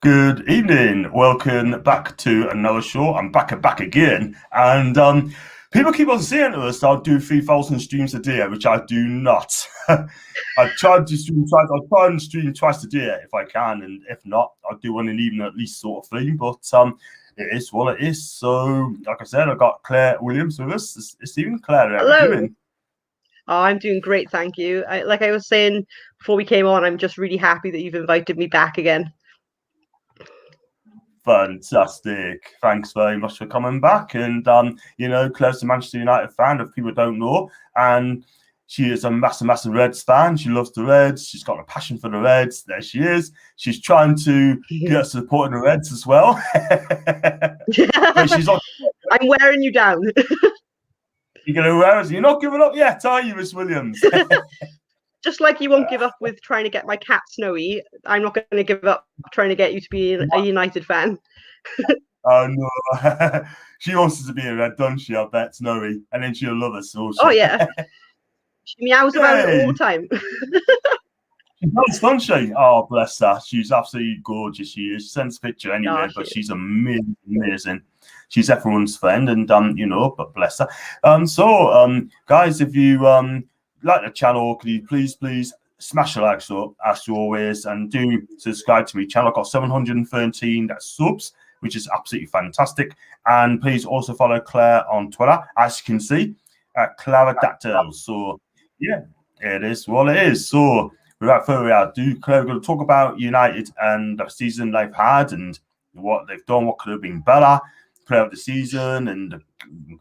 Good evening. Welcome back to another show. I'm back again. And people keep on saying to us I'll do 3,000 streams a day, which I do not. I tried to stream twice. I'll try and stream twice a day if I can, and if not, I'll do one in the evening at least, sort of thing. But it is what it is. So, like I said, I got Claire Williams with us this evening. Claire, how are you Hello. doing? Oh, I'm doing great, thank you. Like I was saying before we came on, I'm just really happy that you've invited me back again. Fantastic. Thanks very much for coming back. And Claire's a Manchester United fan, if people don't know. And she is a massive Reds fan. She loves the Reds. She's got a passion for the Reds. There she is. She's trying to get us supporting the Reds as well. But she's on. I'm wearing you down. You're going to wear us. You're not giving up yet, are you, Miss Williams? Just like you won't give up with trying to get my cat Snowy, I'm not going to give up trying to get you to be a United fan. Oh no, she wants us to be a Red, doesn't she? I bet Snowy, and then she'll love us, will Oh she? yeah, she meows about it all Yay! the time. She does, doesn't she? Oh, bless her. She's absolutely gorgeous. She is. She sends a picture Oh, anyway, she but is. she's amazing. She's everyone's friend, and but bless her. Guys, if you like the channel, could you please smash the likes up as always, and do subscribe to my channel. I've got 713 subs, which is absolutely fantastic. And please also follow Claire on Twitter, as you can see, at Claradactyl. So yeah, it is what it is. So without further ado, Claire, we're going to talk about United and the season they've had and what they've done, what could have been better, player of the season and the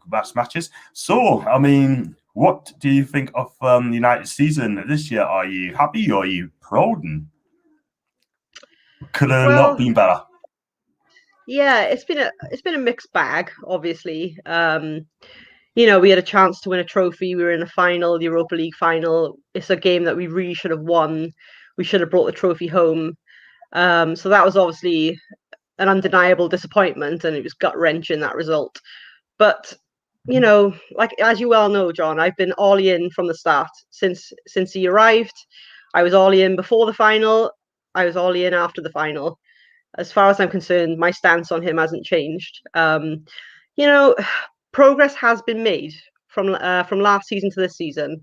best matches. So, I mean, what do you think of United's season this year? Are you happy or are you proud? And could have not Well, been better? yeah, it's been a mixed bag, obviously. We had a chance to win a trophy. We were in a final, the Europa League final. It's a game that we really should have won. We should have brought the trophy home. So that was obviously an undeniable disappointment, and it was gut wrenching that result. But like as you well know, John, I've been all in from the start since he arrived. I was all in before the final. I was all in after the final. As far as I'm concerned, my stance on him hasn't changed. You know, progress has been made from last season to this season.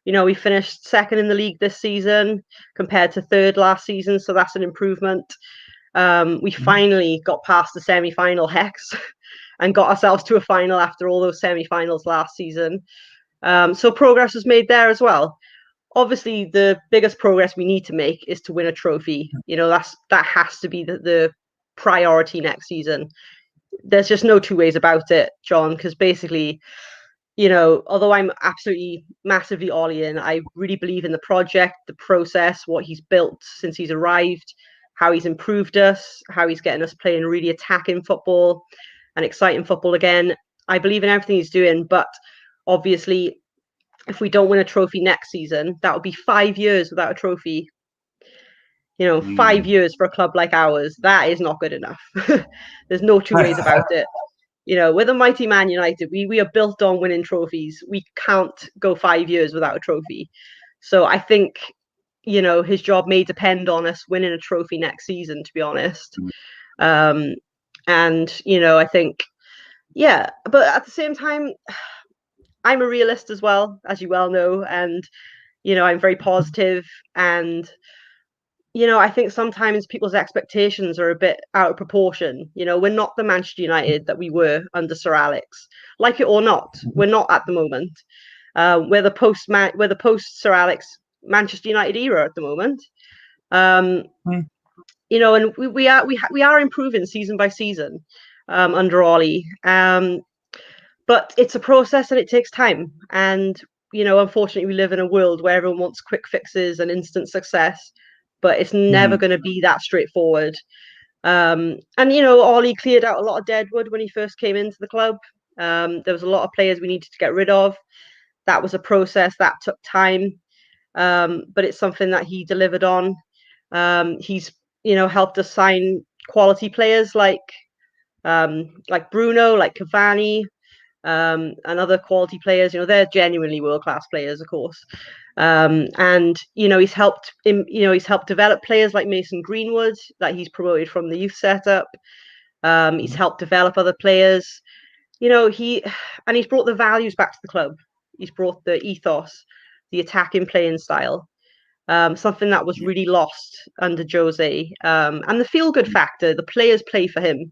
We finished second in the league this season compared to third last season, so that's an improvement. We finally got past the semi-final hex and got ourselves to a final after all those semi-finals last season. So progress was made there as well. Obviously, the biggest progress we need to make is to win a trophy. That has to be the priority next season. There's just no two ways about it, John, because basically, although I'm absolutely massively all in, I really believe in the project, the process, what he's built since he's arrived, how he's improved us, how he's getting us playing really attacking football and exciting football again. I believe in everything he's doing, but obviously, if we don't win a trophy next season, that would be 5 years without a trophy. 5 years for a club like ours, that is not good enough. There's no two ways about it. With a mighty Man United, we are built on winning trophies. We can't go 5 years without a trophy. So I think, his job may depend on us winning a trophy next season, to be honest. I think, yeah, but at the same time, I'm a realist as well, as you well know, and I'm very positive, and I think sometimes people's expectations are a bit out of proportion. We're not the Manchester United that we were under Sir Alex. Like it or not, we're not at the moment. We're the post Sir Alex Manchester United era at the moment. Um, and we are improving season by season under Ollie. But it's a process and it takes time. And unfortunately, we live in a world where everyone wants quick fixes and instant success, but it's never going to be that straightforward. Ollie cleared out a lot of deadwood when he first came into the club. There was a lot of players we needed to get rid of. That was a process that took time, but it's something that he delivered on. He's helped us sign quality players like Bruno, like Cavani, and other quality players. They're genuinely world-class players, of course. And he's helped him. He's helped develop players like Mason Greenwood that he's promoted from the youth setup. He's helped develop other players. He's brought the values back to the club. He's brought the ethos, the attacking playing style, something that was really lost under Jose. And the feel-good factor. The players play for him.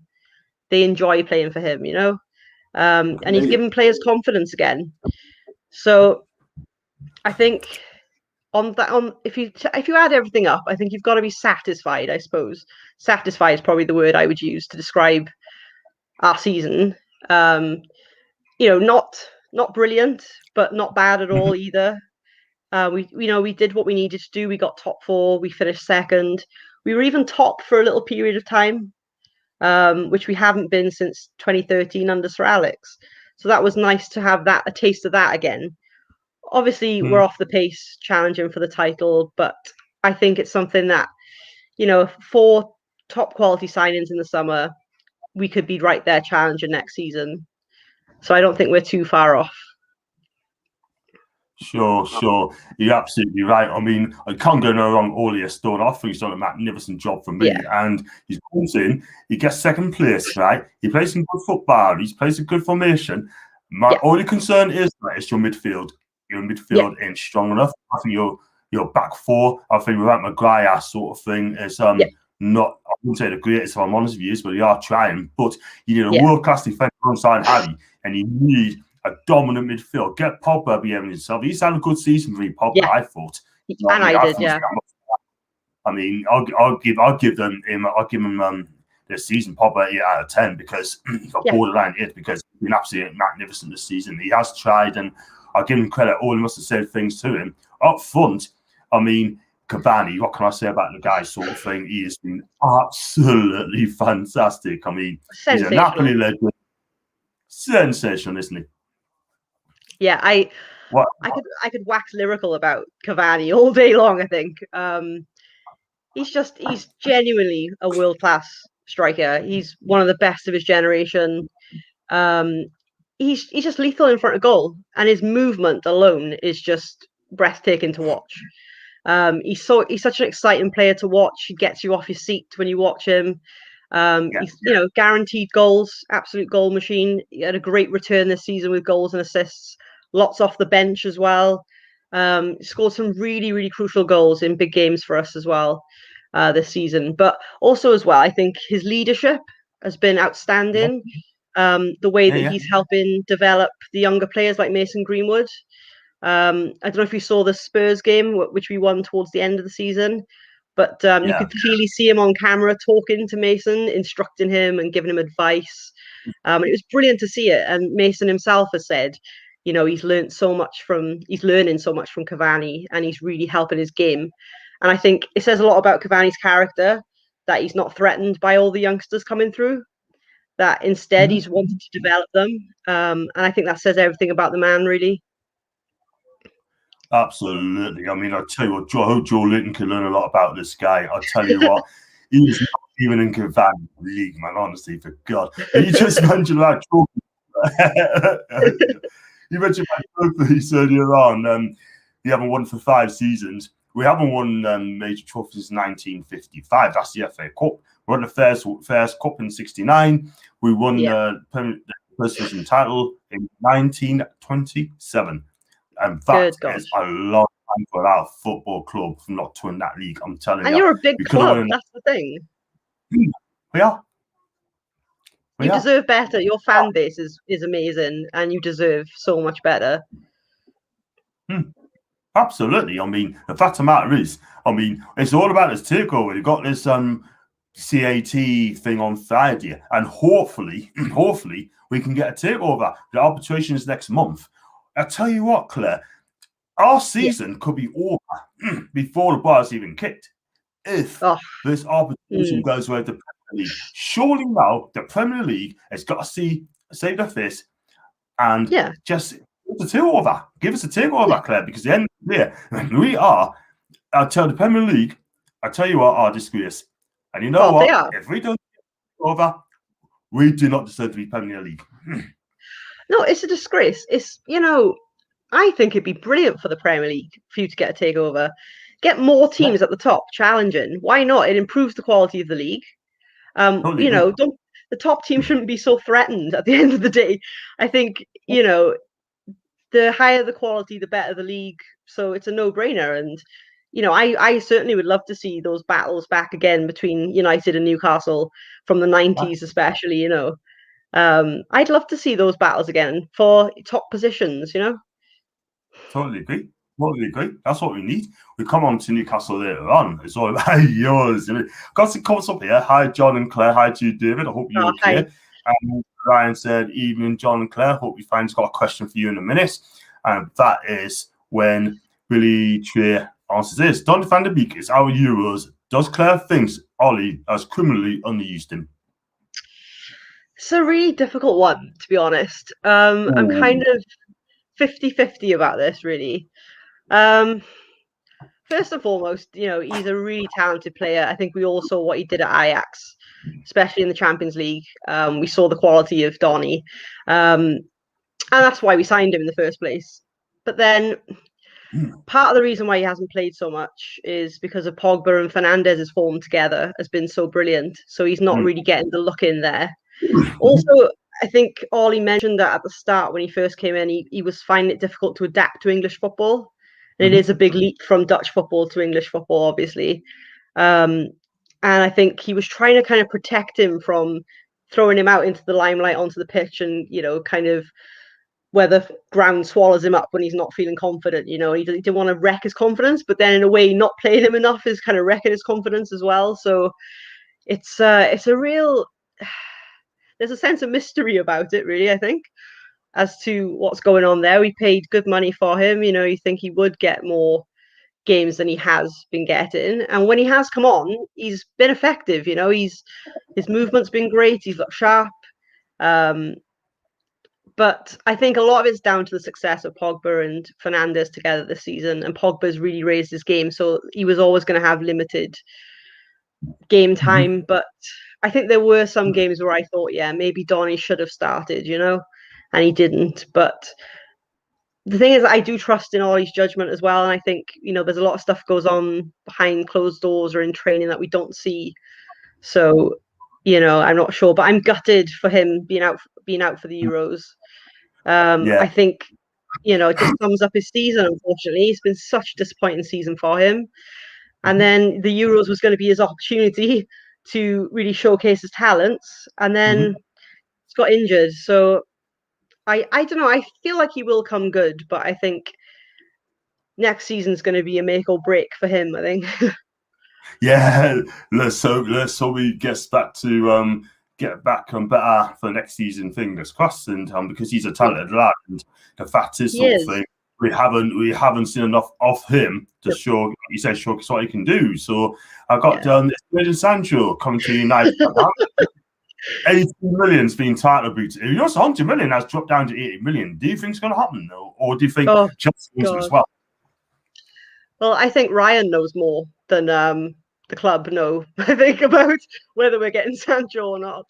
They enjoy playing for him. And he's given players confidence again. So I think if you add everything up, I think you've got to be satisfied. I suppose satisfied is probably the word I would use to describe our season. Not brilliant, but not bad at all either. We did what we needed to do. We got top 4. We finished second. We were even top for a little period of time, which we haven't been since 2013 under Sir Alex. So that was nice to have a taste of that again. Obviously, we're off the pace challenging for the title, but I think it's something that, 4 top quality signings in the summer, we could be right there challenging next season. So I don't think we're too far off. Sure. You're absolutely right. I mean, I can't go no wrong. All he has done, I think he's done a magnificent job for me. Yeah. And he comes in, he gets second place, right? He plays some good football. He's plays a good formation. My only concern is your midfield. Your midfield ain't strong enough. I think your back 4, I think without Maguire sort of thing is not, I wouldn't say the greatest, if I'm honest with you, but they are trying. But you need a world-class defender alongside Harry, and you need a dominant midfield. Get Pogba behaving himself. He's had a good season for me, Pogba, I thought. And I did, yeah. I mean, I'll give him this season Pogba 8 out of 10 because he's got borderline 8 because he's been absolutely magnificent this season. He has tried, and I'll give him credit. All he must have said things to him up front. I mean, Cavani, what can I say about the guy sort of thing? He has been absolutely fantastic. I mean, he's a Napoli legend. Sensational, isn't he? Yeah, I could wax lyrical about Cavani all day long, I think. He's genuinely a world-class striker. He's one of the best of his generation. He's just lethal in front of goal, and his movement alone is just breathtaking to watch. He's such an exciting player to watch. He gets you off your seat when you watch him. He's guaranteed goals, absolute goal machine. He had a great return this season with goals and assists, lots off the bench as well. Scored some really, really crucial goals in big games for us as well this season. But also as well, I think his leadership has been outstanding. The way that he's helping develop the younger players like Mason Greenwood. I don't know if you saw the Spurs game, which we won towards the end of the season, but you could clearly see him on camera talking to Mason, instructing him and giving him advice. It was brilliant to see it. And Mason himself has said, he's learning so much from Cavani, and he's really helping his game. And I think it says a lot about Cavani's character that he's not threatened by all the youngsters coming through, that instead he's wanted to develop them. And I think that says everything about the man, really. Absolutely. I mean, I tell you what, Joe Linton can learn a lot about this guy. I tell you what, he's not even in Cavani league, man, honestly, for God. And you just mentioned that trophy. You mentioned that trophies earlier on. You haven't won for 5 seasons. We haven't won major trophies since 1955. That's the FA Cup. We won the first cup in 69. We won the first division title in 1927. And that is a long time for our football club not to win that league. I'm telling you. And you're a big club. That's the thing. We are. You deserve better. Your fan base is amazing, and you deserve so much better. Absolutely. I mean, the fact of the matter is, it's all about this takeover. You've got this CAT thing on Friday, and hopefully, we can get a takeover. The arbitration is next month. I tell you what, Claire, our season could be over before the ball's even kicked if this arbitration goes away to the Premier League. Surely now the Premier League has got to save their face and just give us a takeover. Give us a takeover, Claire, because the end of the year, we are, I tell the Premier League, I tell you what, our disgrace. And you know what? If we don't take over, we do not deserve to be Premier League. No, it's a disgrace. It's, I think it'd be brilliant for the Premier League for you to get a takeover. Get more Yeah, teams at the top challenging. Why not? It improves the quality of the league. totally agree. Don't the top team shouldn't be so threatened at the end of the day. I think, the higher the quality, the better the league. So it's a no-brainer. And, I certainly would love to see those battles back again between United and Newcastle from the Yeah, 90s, especially. I'd love to see those battles again for top positions. totally agree. Totally agree. That's what we need. We come on to Newcastle later on. It's all about yours. Got some comments up here. Hi, John and Claire. Hi to you, David. I hope you're Oh, okay. Ryan said, evening, John and Claire. Hope you find he's got a question for you in a minute. And that is when Billy Trey answers this. Don van der Beek is our Euros. Does Claire thinks Ollie has criminally underused him? It's a really difficult one, to be honest. I'm kind of 50-50 about this, really. First and foremost, he's a really talented player. I think we all saw what he did at Ajax, especially in the Champions League. We saw the quality of Donny. And that's why we signed him in the first place. But then part of the reason why he hasn't played so much is because of Pogba and Fernandez's form together has been so brilliant. So he's not really getting the look in there. Also, I think Ollie mentioned that at the start when he first came in, he was finding it difficult to adapt to English football. And it is a big leap from Dutch football to English football, obviously. And I think he was trying to kind of protect him from throwing him out into the limelight onto the pitch and, kind of where the ground swallows him up when he's not feeling confident. He didn't want to wreck his confidence, but then in a way, not playing him enough is kind of wrecking his confidence as well. So it's a real there's a sense of mystery about it, really, I think, as to what's going on there. We paid good money for him. You think he would get more games than he has been getting. And when he has come on, he's been effective. His movement's been great. He's looked sharp. But I think a lot of it's down to the success of Pogba and Fernandes together this season. And Pogba's really raised his game. So he was always going to have limited game time. But I think there were some games where I thought, yeah, maybe Donny should have started, and he didn't. But the thing is, I do trust in Ollie's judgment as well. And I think, there's a lot of stuff goes on behind closed doors or in training that we don't see. So, I'm not sure, but I'm gutted for him being out for the Euros. I think, it just sums up his season, unfortunately. It's been such a disappointing season for him. And then the Euros was going to be his opportunity to really showcase his talents. And then he's got injured. So I don't know. I feel like he will come good, but I think next season's going to be a make or break for him, I think. Yeah, let's hope he gets back to get back and better for next season. Fingers crossed, and because he's a talented lad, and the fact is, sort of thing, we haven't seen enough of him to show. You said showcase what he can do. So I got Jadon Sancho coming to United. 80 million's been title booted. If yours 100 million has dropped down to 80 million, do you think it's going to happen though, or do you think Chelsea wins it as well? Well, I think Ryan knows more than the club know, I think, about whether we're getting Sancho or not.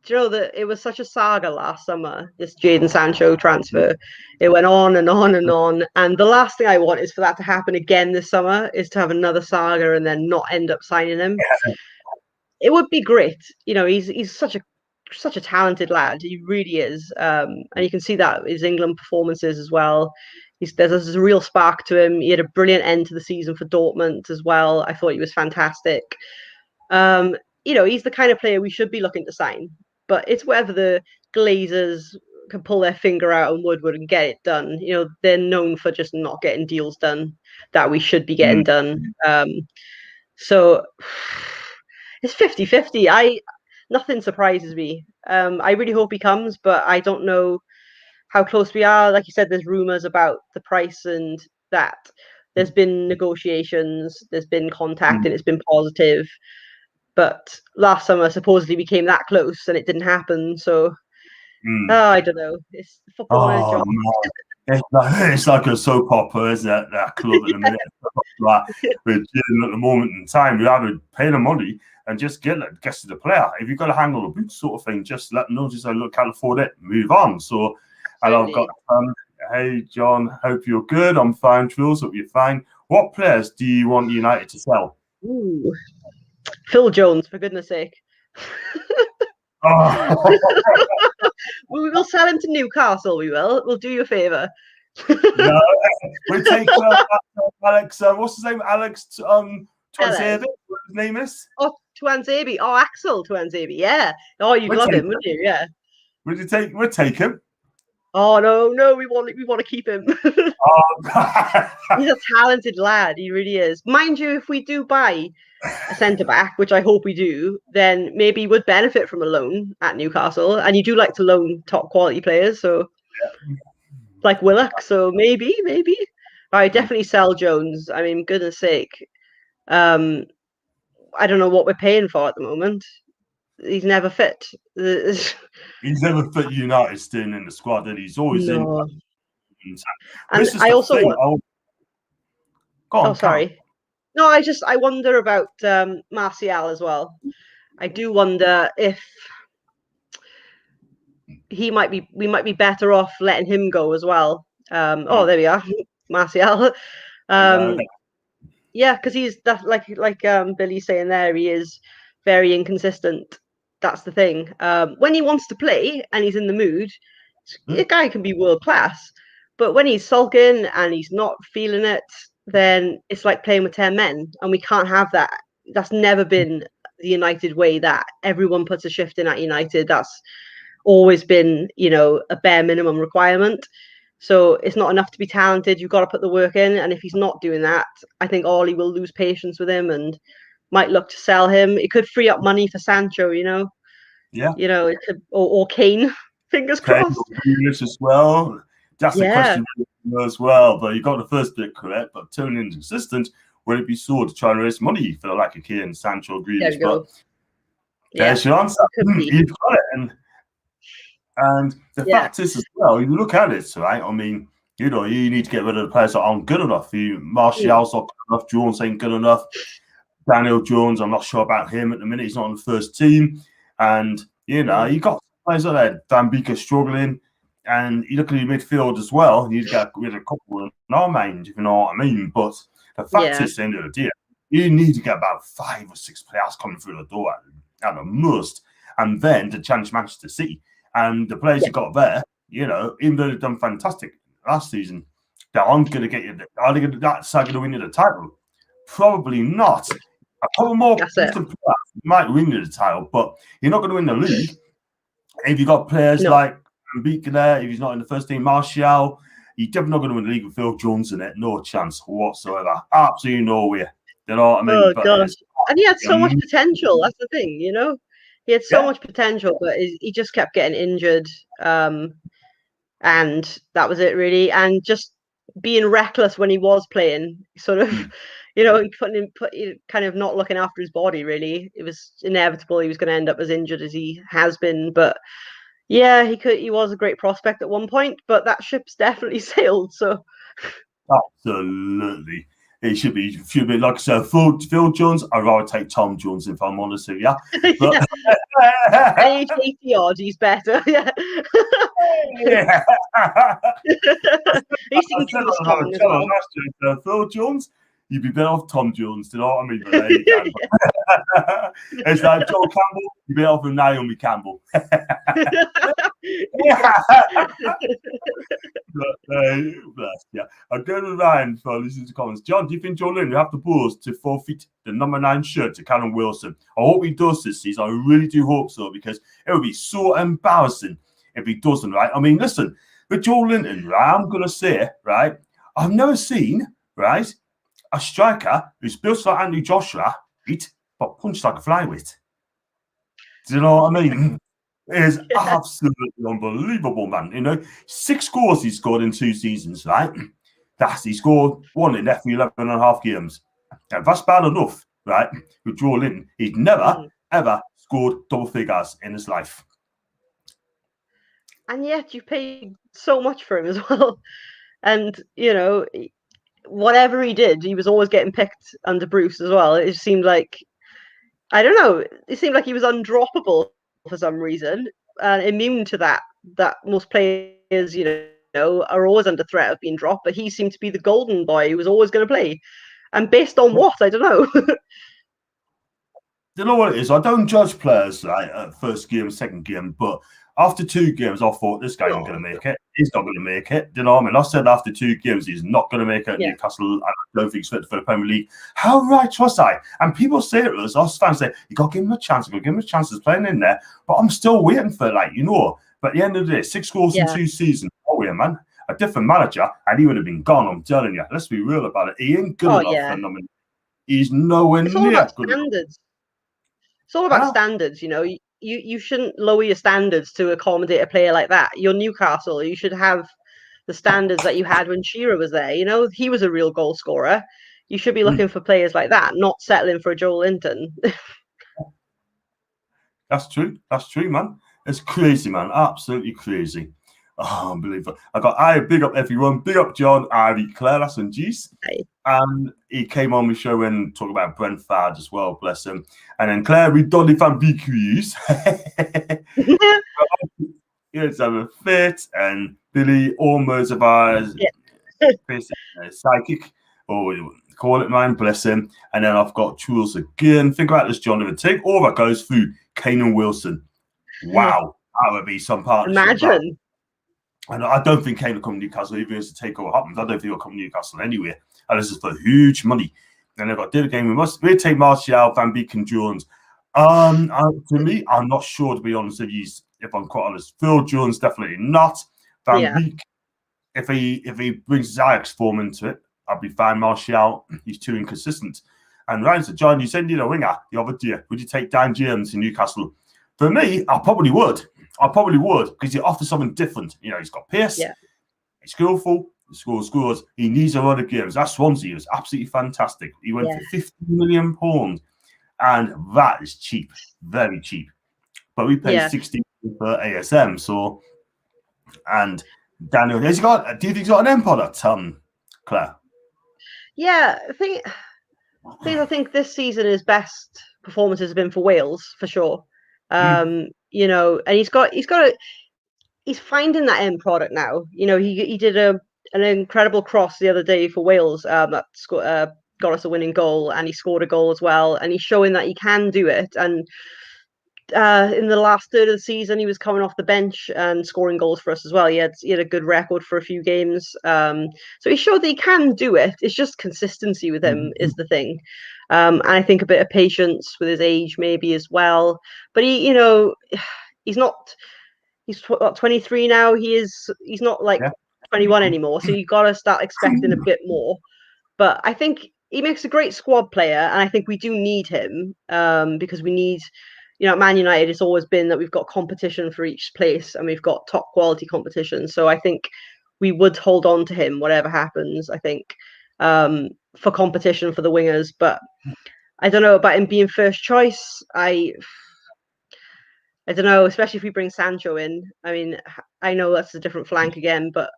Do you know that it was such a saga last summer, this Jadon Sancho transfer? It went on and on and on. And the last thing I want is for that to happen again this summer, is to have another saga and then not end up signing him. It would be great. He's such a talented lad. He really is. And you can see that his England performances as well. There's a real spark to him. He had a brilliant end to the season for Dortmund as well. I thought he was fantastic. He's the kind of player we should be looking to sign. But it's whether the Glazers can pull their finger out on Woodward and get it done. They're known for just not getting deals done that we should be getting done. So it's 50-50. Nothing surprises me. I really hope he comes, but I don't know how close we are. Like you said, there's rumors about the price and that. There's been negotiations, there's been contact, and it's been positive. But last summer, supposedly, we came that close, and it didn't happen. So, I don't know. It's football job. It's like a soap opera, isn't it? That club at the minute. Like, we're dealing at the moment in time. We either pay the money and just get to the player. If you've got to hang on the boots sort of thing, just let them know, just say, look, can't afford it, move on. So, and I've got, hey, John, hope you're good. I'm fine, Truls, hope you're fine. What players do you want United to sell? Ooh. Phil Jones, for goodness sake. Oh. We will sell him to Newcastle, we will. We'll do you a favour. No, we take Alex, what's his name? Alex Tuanzebe, what his name is? Oh, Tuanzebe. Oh, Axel Tuanzebe, yeah. Oh, you'd love him, wouldn't you? Yeah. We'd take him. Oh no, we want to keep him. He's a talented lad, he really is. Mind you, if we do buy a centre back, which I hope we do, then maybe would benefit from a loan at Newcastle. And you do like to loan top quality players, so like Willock. So maybe I definitely sell Jones. I mean, goodness sake, I don't know what we're paying for at the moment. He's never fit. He's never fit United staying in the squad, and he's always in. And I also go on, sorry. No, I wonder about Martial as well. I do wonder if we might be better off letting him go as well. Oh, there we are, Martial. Yeah, because he's that like Billy's saying there, he is very inconsistent. That's the thing. When he wants to play and he's in the mood, the guy can be world class. But when he's sulking and he's not feeling it, then it's like playing with 10 men, and we can't have that. That's never been the United way, that everyone puts a shift in at United. That's always been, a bare minimum requirement. So it's not enough to be talented. You've got to put the work in. And if he's not doing that, I think Ollie will lose patience with him and might look to sell him. It could free up money for Sancho, Yeah. It could, or Kane, fingers crossed. As well. That's the question as well. But you got the first bit correct, but turning inconsistent, would it be so to try and raise money for like a Kane, Sancho, Grealish? But there's your answer. You've got it. And the fact is as well, you look at it, right? I mean, you need to get rid of the players that aren't good enough. Martial's not good enough, Jones ain't good enough. Daniel Jones, I'm not sure about him at the minute. He's not on the first team. And, you got players like that. Dan Beaker struggling. And you look at your midfield as well, you get rid of a couple in our mind, if you know what I mean. But the fact is, at the end of the day, you need to get about 5 or 6 players coming through the door at a must. And then to challenge Manchester City. And the players you got there, even though they've done fantastic last season, they aren't going to get you. Are they going to win you the title? Probably not. A couple more players might win you the title, but you're not going to win the league if you got players like Beaker there. If he's not in the first team, Martial, you're definitely not going to win the league with Phil Jones in it. No chance whatsoever. Absolutely no way. You know what I mean? Oh gosh! And he had so much potential. That's the thing, He had so much potential, but he just kept getting injured. And that was it, really. And just being reckless when he was playing, sort of, kind of not looking after his body, really. It was inevitable he was going to end up as injured as he has been. But yeah, he was a great prospect at one point, but that ship's definitely sailed. So absolutely. It should be like I said, Phil Jones. I'd rather take Tom Jones if I'm honest with you. But age 80 odd, he's better. Yeah. He's thinking Phil Jones, you'd be better off Tom Jones. Do you know what I mean? But there you go. It's like Joel Campbell. You'd be better off with Naomi Campbell. I'll go to Ryan for listening to comments. John, do you think Joe Lynn will have to pose to forfeit the number 9 shirt to Callum Wilson? I hope he does this season. I really do hope so, because it would be so embarrassing if he doesn't, right? I mean, listen, with Joe Linton, right, I'm going to say, right, I've never seen, right, a striker who's built like Anthony Joshua, right, but punched like a flyweight. Do you know what I mean? It is absolutely unbelievable, man. 6 goals he scored in 2 seasons, right? He scored 1 in every 11 and a half games. And that's bad enough, right? With Joe Linton, he's never, ever scored double figures in his life. And yet you paid so much for him as well. And whatever he did, he was always getting picked under Bruce as well. It seemed like, I don't know, it seemed like he was undroppable for some reason, and immune to that. That most players, are always under threat of being dropped, but he seemed to be the golden boy who was always going to play. And based on what, I don't know. You know what it is? I don't judge players like at first game, second game, but after 2 games, I thought this guy ain't going to make it. He's not going to make it. You know what I mean? I said after 2 games, he's not going to make it at Newcastle. I don't think he's fit for the Premier League. How right was I? And people say to us fans say, you got to give him a chance. You got to give him a chance. He's playing in there. But I'm still waiting for, but at the end of the day, 6 goals in 2 seasons. Oh, yeah, man. A different manager, and he would have been gone. I'm telling you. Let's be real about it. He ain't good enough for nominee. He's nowhere near good enough. It's all about standards, You shouldn't lower your standards to accommodate a player like that. You're Newcastle. You should have the standards that you had when Shearer was there. He was a real goal scorer. You should be looking for players like that, not settling for a Joelinton. That's true. That's true, man. It's crazy, man. Absolutely crazy. Oh, unbelievable. Big up everyone. Big up John, Ivy, Claire, that's and Jeez. And he came on the show and talked about Brentford as well, bless him. And then Claire, we done the fan BQs. Yes, I'm a fit, and Billy, almost of ours, psychic, or call it mine, bless him. And then I've got Jules again. Think about this, Jonathan. Take all that goes through Kane and Wilson. Wow, that would be some partnership. Imagine. And I don't think Kane will come to Newcastle, even if the takeover happens. I don't think he'll come to Newcastle anywhere. And this is for huge money. And if I did a game, we'll take Martial, Van Beek, and Jones. To me, I'm not sure, to be honest with you, if I'm quite honest. Phil Jones, definitely not. Van Beek, if he brings his Ajax form into it, I'll be fine. Martial, he's too inconsistent. And Ryan said, John, you said you need a winger the other day. Would you take Dan James in Newcastle? For me, I probably would. Because he offers something different. He's got pace. Yeah. He's skillful. He scores. He needs a lot of games. That Swansea was absolutely fantastic. He went for £50 million, and that is cheap, very cheap. But we paid 60 for ASM. So, and Daniel, do you think he's got an end product, Claire? Yeah, I think this season his best performances have been for Wales for sure. And he's finding that end product now. He did an incredible cross the other day for Wales that got us a winning goal, and he scored a goal as well, and he's showing that he can do it. And in the last third of the season, he was coming off the bench and scoring goals for us as well. He had a good record for a few games, so he showed that he can do it. It's just consistency with him is the thing. And I think a bit of patience with his age maybe as well. But he's 23 now. He's not like 21 anymore. So you got to start expecting a bit more. But I think he makes a great squad player, and I think we do need him because we need, at Man United, it's always been that we've got competition for each place, and we've got top quality competition. So I think we would hold on to him, whatever happens, I think, for competition for the wingers. But I don't know about him being first choice. I don't know, especially if we bring Sancho in. I mean, I know that's a different flank again, but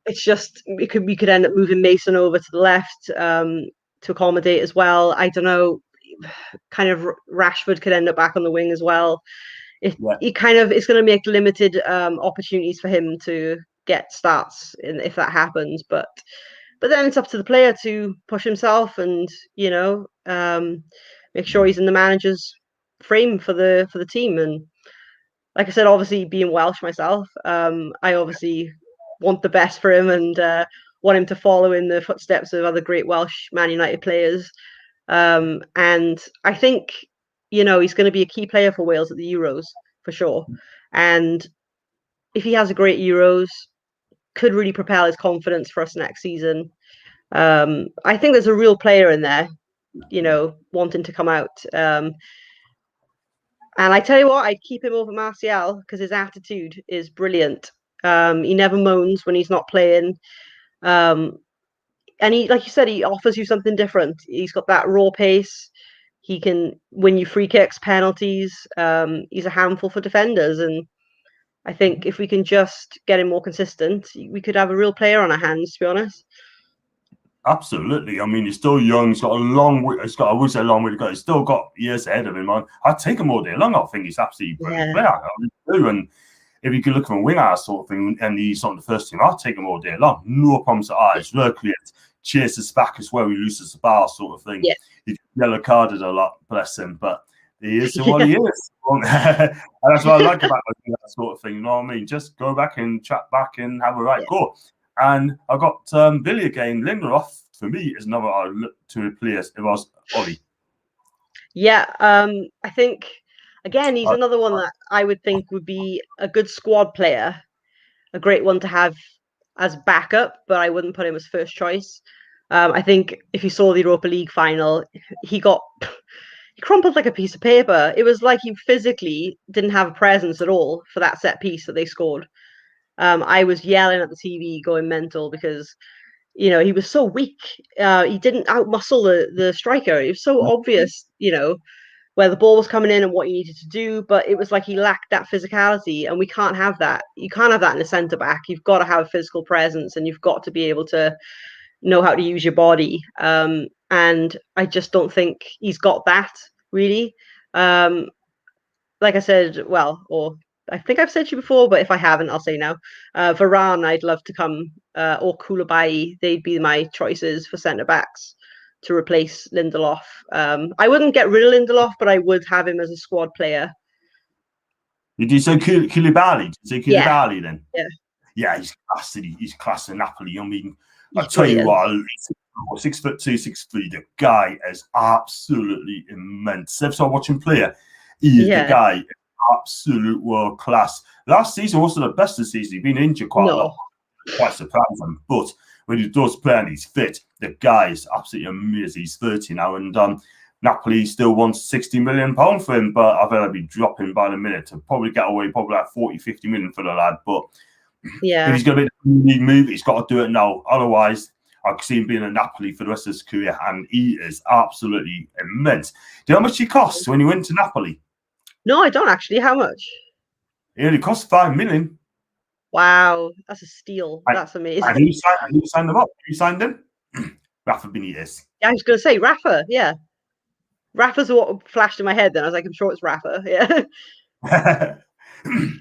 it's just we could end up moving Mason over to the left to accommodate as well. I don't know. Kind of Rashford could end up back on the wing as well. It's going to make limited opportunities for him to get starts if that happens. But then it's up to the player to push himself and make sure he's in the manager's frame for the team. And like I said, obviously being Welsh myself, I obviously want the best for him and want him to follow in the footsteps of other great Welsh Man United players. And I think he's going to be a key player for Wales at the Euros for sure. And if he has a great Euros, could really propel his confidence for us next season. I think there's a real player in there, wanting to come out. And I tell you what, I'd keep him over Martial because his attitude is brilliant. He never moans when he's not playing. And he, like you said, he offers you something different. He's got that raw pace. He can win you free kicks, penalties. He's a handful for defenders. And I think if we can just get him more consistent, we could have a real player on our hands, to be honest. Absolutely. I mean, he's still young. He's got a long way. I would say a long way to go. He's still got years ahead of him. I'd take him all day long. I think he's absolutely brilliant player. I really do. And if you could look from a winger sort of thing, and he's on the first team, I'd take him all day long. No problems at all. It's very clear. Chases back as well. He loses the bar sort of thing. Yeah. He's yellow carded a lot, bless him. But he is what he is. And that's what I like about that sort of thing. You know what I mean? Just go back and chat back and have a right go. And I got Billy again. Lindelof, for me, is another I look to replace if I was Ollie. Yeah, I think, again, he's another one that I would think would be a good squad player, a great one to have as backup, but I wouldn't put him as first choice. I think if you saw the Europa League final, he crumpled like a piece of paper. It was like he physically didn't have a presence at all for that set piece that they scored. I was yelling at the TV, going mental because, he was so weak. He didn't outmuscle the striker. It was so obvious, where the ball was coming in and what you needed to do, but it was like he lacked that physicality, and we can't have that. You can't have that in a centre back. You've got to have a physical presence, and you've got to be able to know how to use your body. And I just don't think he's got that really. Like I said, or I think I've said to you before, but if I haven't, I'll say now. Varane, I'd love to come, or Koulibaly. They'd be my choices for centre backs to replace Lindelof. I wouldn't get rid of Lindelof, but I would have him as a squad player. Did you say Koulibaly? Did you say Koulibaly then? Yeah. Yeah, he's class. He's class in Napoli. I mean, I'll tell you what, 6'2", 6'3", the guy is absolutely immense. If I watch him play, he is the guy, absolute world class. Last season wasn't the best of the season. He's been injured quite a lot. Quite surprising. But when he does play and he's fit, the guy is absolutely amazing. He's 30 now, and Napoli still wants £60 million for him, but I bet I'd be dropping by the minute to probably get away probably like 40-50 million for the lad. But if he's going to be a league move, he's got to do it now. Otherwise, I could see him being in Napoli for the rest of his career, and he is absolutely immense. Do you know how much he costs when he went to Napoli? No, I don't actually. How much? He only cost £5 million. Wow, that's a steal. That's amazing. And who signed him up? Who signed him? Rafa Benitez. Yeah, I was going to say Rafa. Yeah, Rafa's what flashed in my head. Then I was like, I'm sure it's Rafa. Yeah.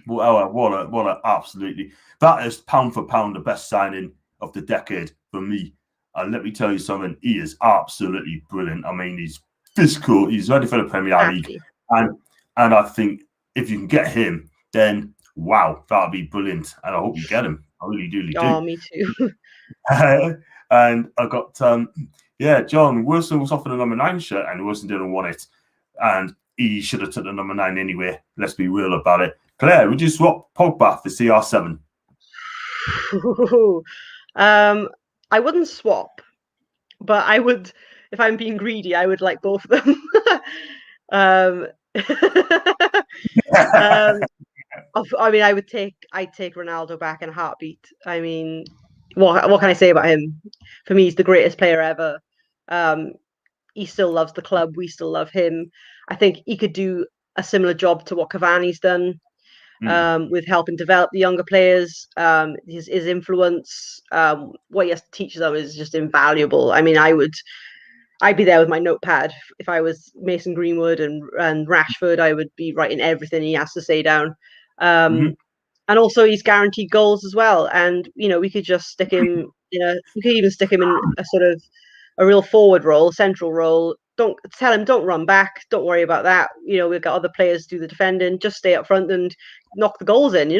What a absolutely, that is pound for pound the best signing of the decade for me. And let me tell you something, he is absolutely brilliant. I mean, he's physical, he's ready for the Premier League, and I think if you can get him, then wow, that'll be brilliant. And I hope you get him. I really do. Oh, me too. And I got John Wilson was offered a number 9 shirt, and Wilson didn't want it, and he should have took the number 9 anyway. Let's be real about it. Claire, would you swap Pogba for CR7? I wouldn't swap, but I would, if I'm being greedy, I would like both of them. I mean, I'd take Ronaldo back in a heartbeat. I mean, what can I say about him? For me, he's the greatest player ever. He still loves the club. We still love him. I think he could do a similar job to what Cavani's done, with helping develop the younger players. His influence, what he has to teach them is just invaluable. I mean, I'd be there with my notepad if I was Mason Greenwood and Rashford. I would be writing everything he has to say down. And also he's guaranteed goals as well. And we could just stick him we could even stick him in a sort of a real forward role, central role. Don't tell him, don't run back, don't worry about that. We've got other players do the defending, just stay up front and knock the goals in,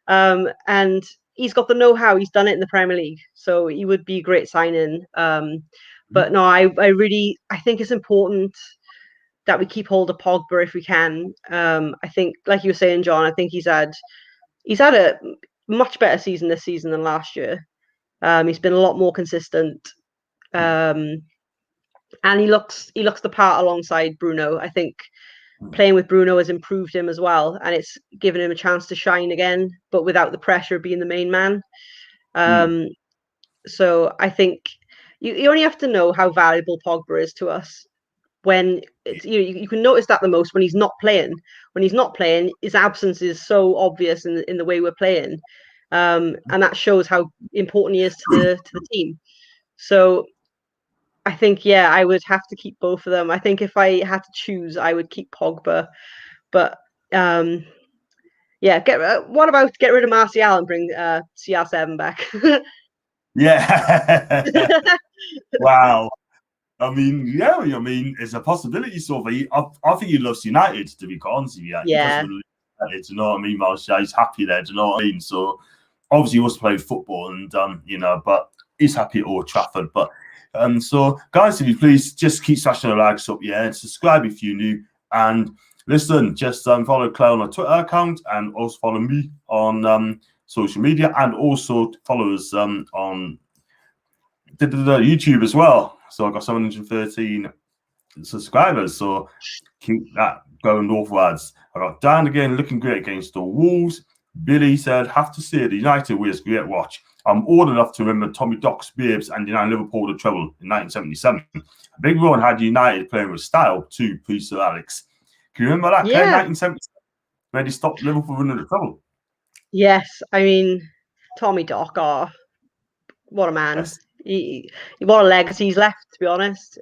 and he's got the know-how. He's done it in the Premier League, so he would be a great signing. But no, I think it's important that we keep hold of Pogba if we can. I think, like you were saying, John, I think he's had a much better season this season than last year. He's been a lot more consistent. And he looks the part alongside Bruno. I think playing with Bruno has improved him as well, and it's given him a chance to shine again, but without the pressure of being the main man. So I think you only have to know how valuable Pogba is to us when it's you can notice that the most when he's not playing. When he's not playing, his absence is so obvious in the way we're playing, and that shows how important he is to the team. So I think, yeah, I would have to keep both of them. I think if I had to choose, I would keep Pogba, but yeah, what about get rid of Martial and bring CR7 back? Yeah. Wow. I mean, yeah, I mean, it's a possibility. So I think he loves United, to be honest with you. He Yeah. doesn't really United, do you know what I mean? Martial, he's happy there, do you know what I mean? So obviously he wants to play football and but he's happy at Old Trafford. But so guys, if you please just keep smashing the likes up, yeah, and subscribe if you're new. And listen, just follow Claire on her Twitter account and also follow me on social media, and also follow us on YouTube as well. So I've got 713 subscribers, so keep that going northwards. I got Dan again looking great against the Wolves. Billy said, have to say the United way is great watch. I'm old enough to remember Tommy Dock's Babes and United Liverpool the treble in 1977. Big Ron had United playing with style too, please, Sir Alex. Can you remember that? Yeah. 1977, where they stopped Liverpool winning the treble. Yes, I mean, Tommy Dock, what a man. Yes. What a legacy he's left, to be honest.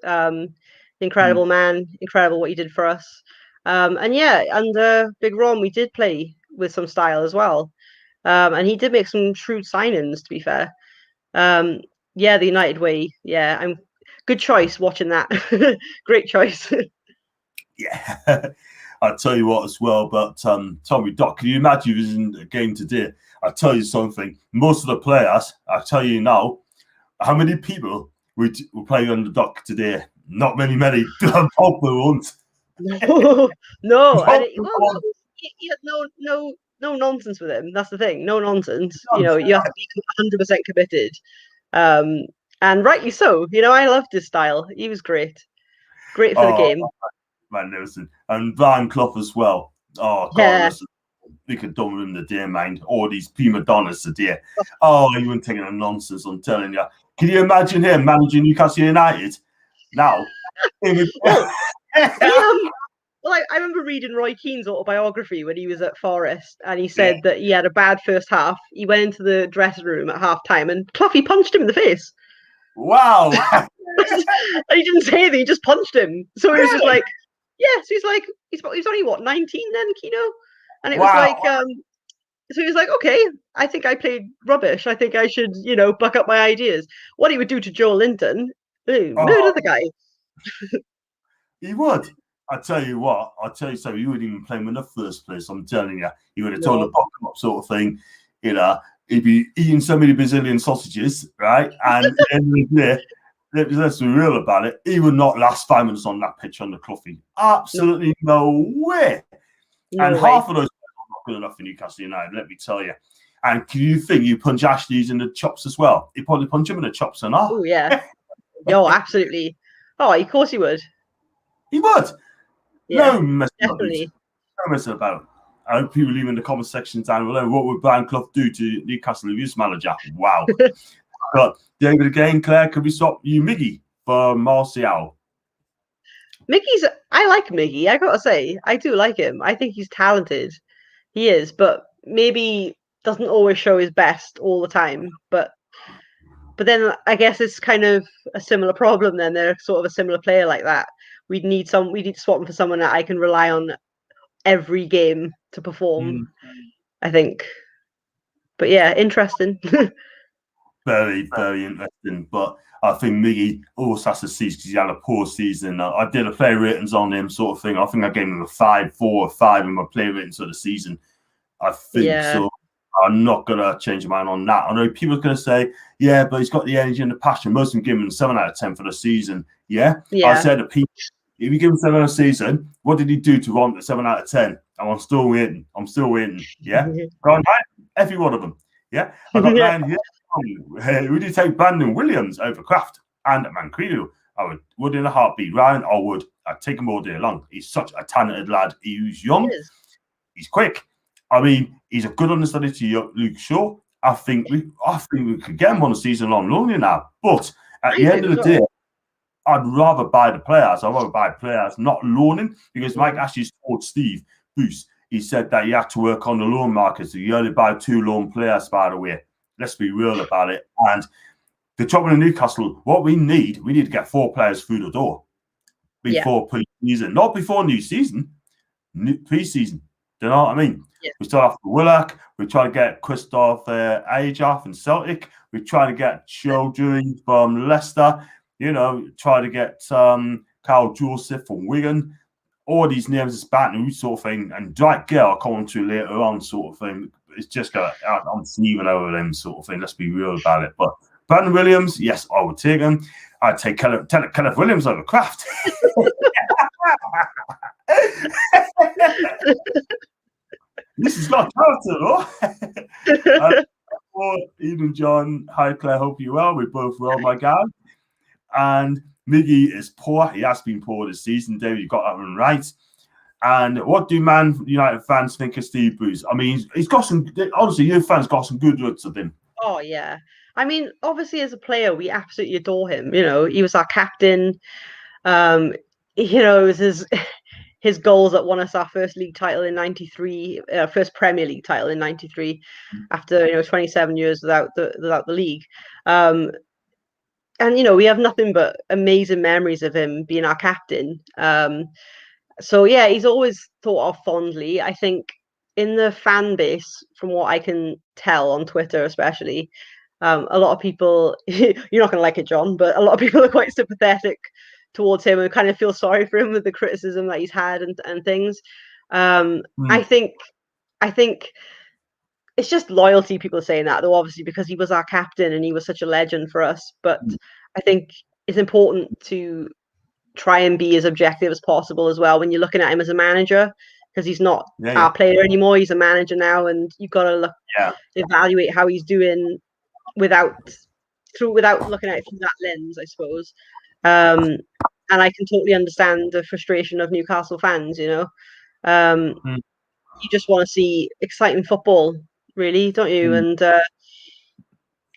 Incredible man, incredible what he did for us. And yeah, under Big Ron, we did play with some style as well. And he did make some shrewd signings, to be fair. Yeah, the United way. Yeah, good choice watching that. Great choice. Yeah. I'll tell you what as well, but Tommy Dock, can you imagine if he was in the game today? I'll tell you something. Most of the players, I'll tell you now, how many people would play on the Dock today? Not many. Pogba won't. No. And he had no nonsense with him. That's the thing. No nonsense. You know, you have to be 100% committed. And rightly so. You know, I loved his style. He was great. Great for the game. Magnificent. And Brian Clough as well. Oh, God, yeah. We could done with him the day, mind. All these prima donnas today. Oh, he wouldn't take no nonsense, I'm telling you. Can you imagine him managing Newcastle United now? Well, I remember reading Roy Keane's autobiography when he was at Forest, and he said that he had a bad first half. He went into the dressing room at half time, and Cloughy punched him in the face. Wow! He didn't say anything; he just punched him. So he was just like, "Yes." He's like, he's only what 19 then, Kino, and it was like, so he was like, "Okay, I think I played rubbish. I think I should, buck up my ideas." What he would do to Joe Linton, murder the guy. He would. I tell you what, so he wouldn't even play him in the first place. I'm telling you, he would have told the pop up sort of thing. He'd be eating so many Brazilian sausages, right? And at the end of the day, let's be real about it, he would not last 5 minutes on that pitch on the Cloughy. Absolutely no way. And half of those players are not good enough for Newcastle United, let me tell you. And can you think you punch Ashley's in the chops as well? He'd probably punch him in the chops and all. Oh, yeah. Yo, absolutely. Oh, of course he would. He would. Yeah, no messing definitely. No messing about. I hope people leave in the comment section down below. What would Brian Clough do to Newcastle Youth manager? Wow. But David again, Claire, could we swap you Miggy for Martial? I like Miggy, I gotta say. I do like him. I think he's talented. He is, but maybe doesn't always show his best all the time. But then I guess it's kind of a similar problem then. They're sort of a similar player like that. We need to swap him for someone that I can rely on every game to perform, I think. But yeah, interesting. Very, very interesting. But I think Miggy also has to cease because he had a poor season. I did a player ratings on him sort of thing. I think I gave him a 5, 4, or 5 in my player ratings for the season. I think so. I'm not going to change my mind on that. I know people are going to say, yeah, but he's got the energy and the passion. Most of them give him a 7 out of 10 for the season. Yeah. I said to people, if you give him 7 out of the season, what did he do to warrant the 7 out of 10? And I'm still waiting. Yeah. Go on, every one of them. Yeah. I got 9 here. Would you take Brandon Williams over Kraft and Manquillo? I would in a heartbeat. Ryan, I would. I'd take him all day long. He's such a talented lad. He's young. He's quick. I mean, he's a good understudy to Luke Shaw. I think we could get him on a season-long loan now. But at the end of the day, I'd rather buy the players. I'd rather buy players, not loaning, because Mike actually told Steve Bruce, he said that you have to work on the loan market. So you only buy 2 loan players, by the way. Let's be real about it. And the trouble in Newcastle, what we need to get 4 players through the door before pre-season, not before new season, pre-season. Do you know what I mean? Yeah. We start off with Willock. We try to get Christoph Ajar from Celtic. We try to get Children from Leicester. You know, try to get Carl Joseph from Wigan. All these names is batting sort of thing. And Dwight Gale I'll come on to later on sort of thing. It's just got I'm sneezing over them sort of thing. Let's be real about it. But Brandon Williams, yes, I would take him. I'd take Kenneth Williams over Kraft. This is not character, though. Eden John, hi Claire, hope you well. We're both well, my guy. And Miggy is poor. He has been poor this season, David. You got that one right. And what do Man United fans think of Steve Bruce? I mean, he's got some. Honestly, you fans got some good words of him. Oh yeah. I mean, obviously, as a player, we absolutely adore him. You know, he was our captain. You know, it was his goals that won us our first league title in '93, first Premier League title in '93, after 27 years without the league. And we have nothing but amazing memories of him being our captain. So yeah, he's always thought of fondly. I think in the fan base, from what I can tell on Twitter, especially, a lot of people, you're not going to like it, John, but a lot of people are quite sympathetic towards him and kind of feel sorry for him with the criticism that he's had and things. I think it's just loyalty, people saying that, though, obviously, because he was our captain and he was such a legend for us. But I think it's important to try and be as objective as possible as well when you're looking at him as a manager, because he's not our player anymore. He's a manager now, and you've got to evaluate how he's doing without looking at it through that lens, I suppose. And I can totally understand the frustration of Newcastle fans. You just want to see exciting football, really, don't you? And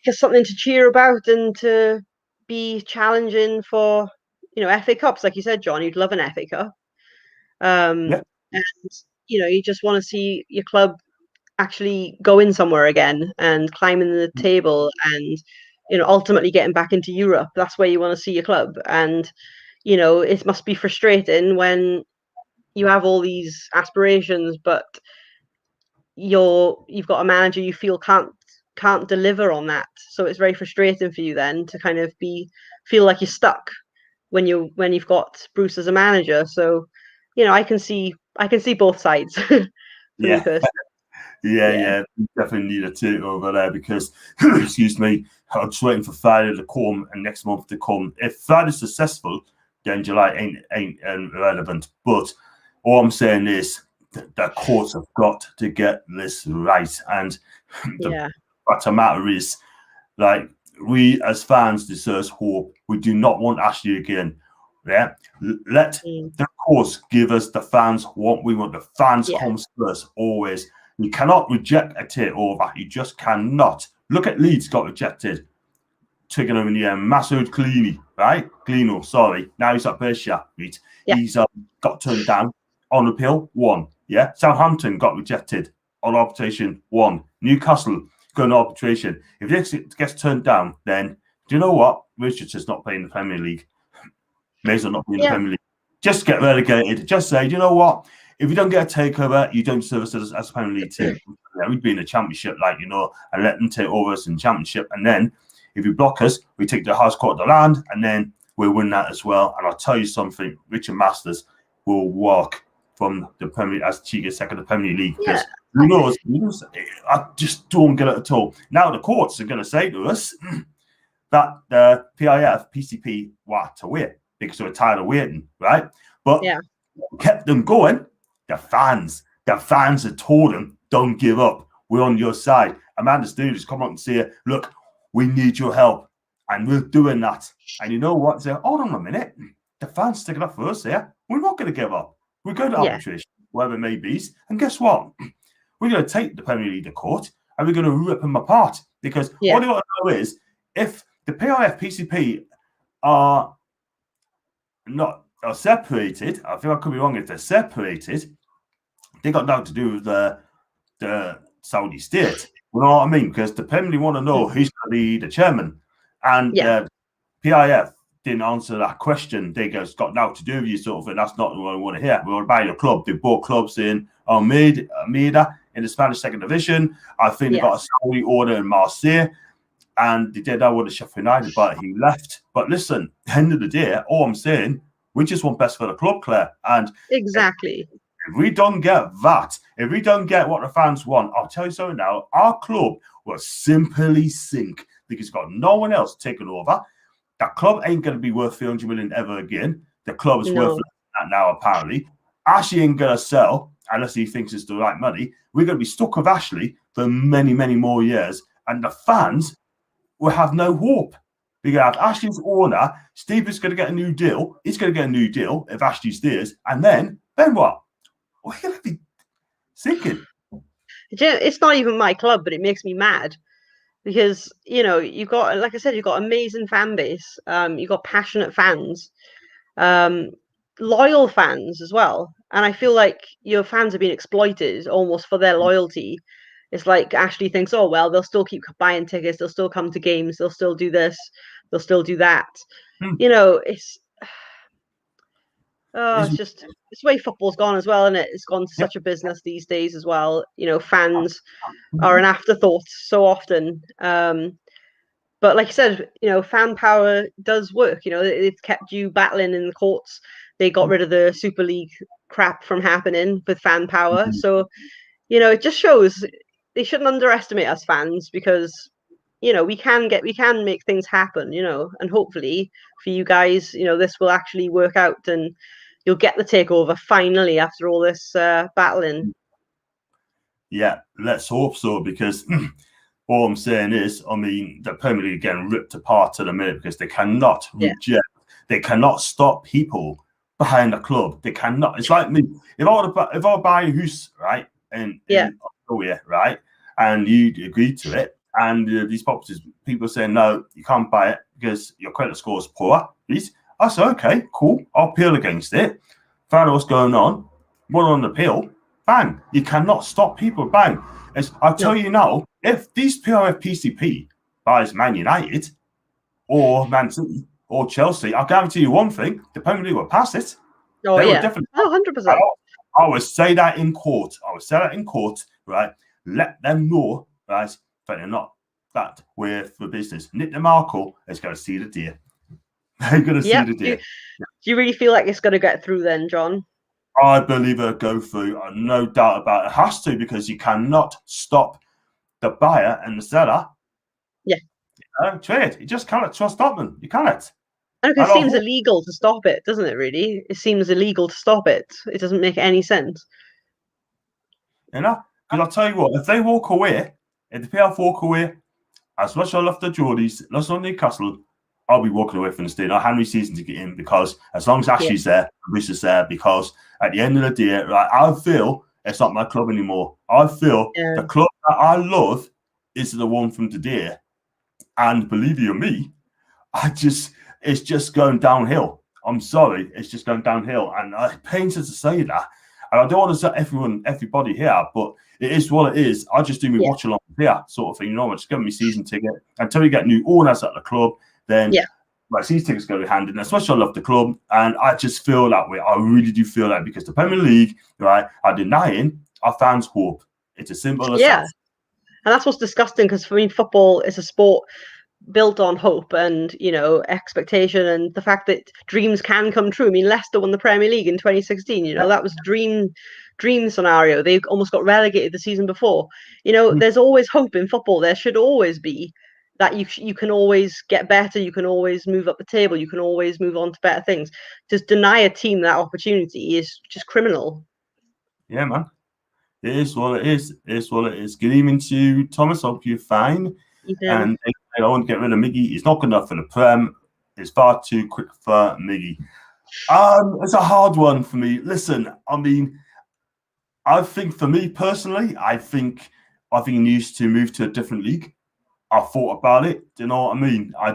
just something to cheer about and to be challenging for, FA Cups, like you said, John. You'd love an FA Cup. And you just want to see your club actually going somewhere again and climbing the table and ultimately getting back into Europe. That's where you want to see your club. And it must be frustrating when you have all these aspirations, but you've got a manager you feel can't deliver on that. So it's very frustrating for you then to kind of feel like you're stuck when you've got Bruce as a manager. So I can see both sides. Me personally. Yeah, definitely need a takeover there because, excuse me, I'm just waiting for Friday to come and next month to come. If Friday's successful, then July ain't irrelevant. But all I'm saying is the courts have got to get this right. And the fact of the matter is, like, we as fans deserve hope. We do not want Ashley again. Yeah, let the courts give us the fans what we want. The fans comes first, always. You cannot reject a takeover. You just cannot. Look at Leeds got rejected. Taken over in the Masoud Klini, right? Glino, sorry. Now he's at Berkshire, right? Yeah. He's got turned down on appeal, 1. Yeah. Southampton got rejected on arbitration, 1. Newcastle going to arbitration. If this gets turned down, then do you know what? Richardson's not playing the Premier League. May as well not be in the Premier League. Just get relegated. Just say, do you know what? If you don't get a takeover, you don't serve us as a Premier League team. We'd be in the Championship, and let them take over us in Championship. And then if you block us, we take the highest court of the land, and then we'll win that as well. And I'll tell you something, Richard Masters will walk from the Premier as chief executive of the Premier League. Because who knows? I just don't get it at all. Now the courts are going to say to us that the PCP were to wait because they were tired of waiting, right? But kept them going. The fans had told them, don't give up. We're on your side. Amanda Stewart come up and say, look, we need your help. And we're doing that. And you know what? Say, hold on a minute. The fans sticking up for us here. We're not going to give up. We're going to arbitration, whatever it may be. And guess what? We're going to take the Premier League to court and we're going to rip them apart. Because what you want to know is if the PIF, PCP are not are separated. I think I could be wrong if they're separated. They got nothing to do with the Saudi state. You know what I mean? Because the Premier League want to know who's going to be the chairman, and PIF didn't answer that question. They got nothing to do with you, sort of, and that's not what I want to hear. We want to buy your club. They bought clubs in Almeida in the Spanish second division. I think they got a Saudi order in Marseille. And they did that with the Sheffield United, but he left. But listen, at the end of the day, all I'm saying, we just want best for the club, Claire. And exactly. If we don't get that, if we don't get what the fans want, I'll tell you something now, our club will simply sink because we've got no one else taking over. That club ain't going to be worth 300 million ever again. The club is worth that now, apparently. Ashley ain't going to sell unless he thinks it's the right money. We're going to be stuck with Ashley for many, many more years. And the fans will have no hope. We're going to have Ashley's owner. Steve is going to get a new deal. He's going to get a new deal if Ashley stays. And then what? We're going to be sinking. It's not even my club, but it makes me mad because, you've got, like I said, you've got amazing fan base. You've got passionate fans, loyal fans as well. And I feel like your fans are being exploited almost for their loyalty. It's like Ashley thinks, oh, well, they'll still keep buying tickets. They'll still come to games. They'll still do this. They'll still do that. It's just it's the way football's gone as well, isn't it? It's gone to such a business these days as well. Fans are an afterthought so often. But like I said, fan power does work. It's kept you battling in the courts. They got rid of the Super League crap from happening with fan power. So, it just shows they shouldn't underestimate us fans because, we can make things happen, and hopefully for you guys, this will actually work out and you'll get the takeover finally after all this battling. Yeah, let's hope so, because all I'm saying is, the Premier League getting ripped apart at the minute because they cannot reject, they cannot stop people behind the club. They cannot. It's like me. If I were to buy a house, right, in Australia, right, and you agree to it, and these properties, people saying no, you can't buy it because your credit score is poor. I said, okay, cool. I'll appeal against it. Find out what's going on. One on appeal. Bang. You cannot stop people. Bang. I'll tell you now, if these PCP buys Man United or Man City or Chelsea, I'll guarantee you one thing, the Premier League will pass it. Oh, they definitely. 100%. I would say that in court. Right? Let them know, right, that they're not that way for business. Nick DeMarco is going to see the deal. They're going to see the deal. Do you really feel like it's going to get through then, John? I believe it'll go through. No doubt about it. It has to, because you cannot stop the buyer and the seller. Yeah. Trade. You just cannot stop them. You cannot. And it seems illegal to stop it, doesn't it, really? It seems illegal to stop it. It doesn't make any sense. Because I'll tell you what, if they walk away, if the PF walk away, as much as I love the Geordies, as on Newcastle, I'll be walking away from the stadium. Henry season to get in, because as long as Ashley's there, Bruce is there, because at the end of the day, right, I feel it's not my club anymore. I feel the club that I love is the one from today. And believe you me, it's just going downhill. I'm sorry, it's just going downhill. And it pains us to say that. And I don't want to set everybody here, but it is what it is. I just do me watch along here, sort of thing. Just give me season ticket until you get new owners at the club. Then my season tickets go to hand, and especially I love the club, and I just feel that way. I really do feel that, because the Premier League, right, are denying our fans hope. It's as simple as that. And that's what's disgusting, because for me, football is a sport built on hope and expectation, and the fact that dreams can come true. I mean, Leicester won the Premier League in 2016. That was dream scenario. They almost got relegated the season before. There's always hope in football. There should always be that. You can always get better. You can always move up the table. You can always move on to better things. Just deny a team that opportunity is just criminal. Yeah, man. It is what it is. It's what it is. Good evening to you, Thomas. Hope you're fine. And I want to get rid of Miggy. He's not good enough for the Prem. It's far too quick for Miggy. It's a hard one for me. Listen, I think for me personally, I think he needs to move to a different league. I thought about it. Do you know what I mean? I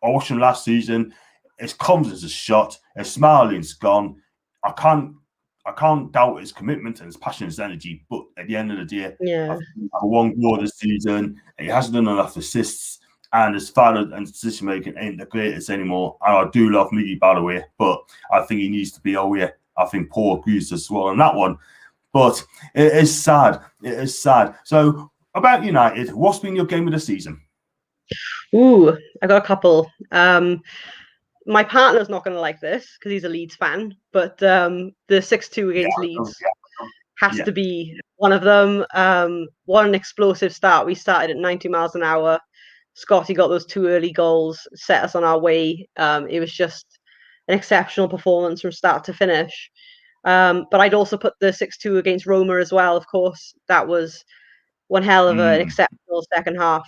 watched him last season. his confidence is shot. His smiling's gone. I can't doubt his commitment and his passion, his energy. But at the end of the day, Yeah. one goal this season, he hasn't done enough assists, and his final and decision making ain't the greatest anymore. And I do love Miggy, by the way, but I think he needs to be away. I think Paul agrees as well on that one. But it is sad. It is sad. So about United, what's been your game of the season? Ooh, I got a couple. My partner's not going to like this because he's a Leeds fan, but the 6-2 against Leeds has to be one of them. What an explosive start. We started at 90 miles an hour. Scotty got those 2 early goals, set us on our way. It was just an exceptional performance from start to finish. But I'd also put the 6-2 against Roma as well, of course. That was one hell of an exceptional second half.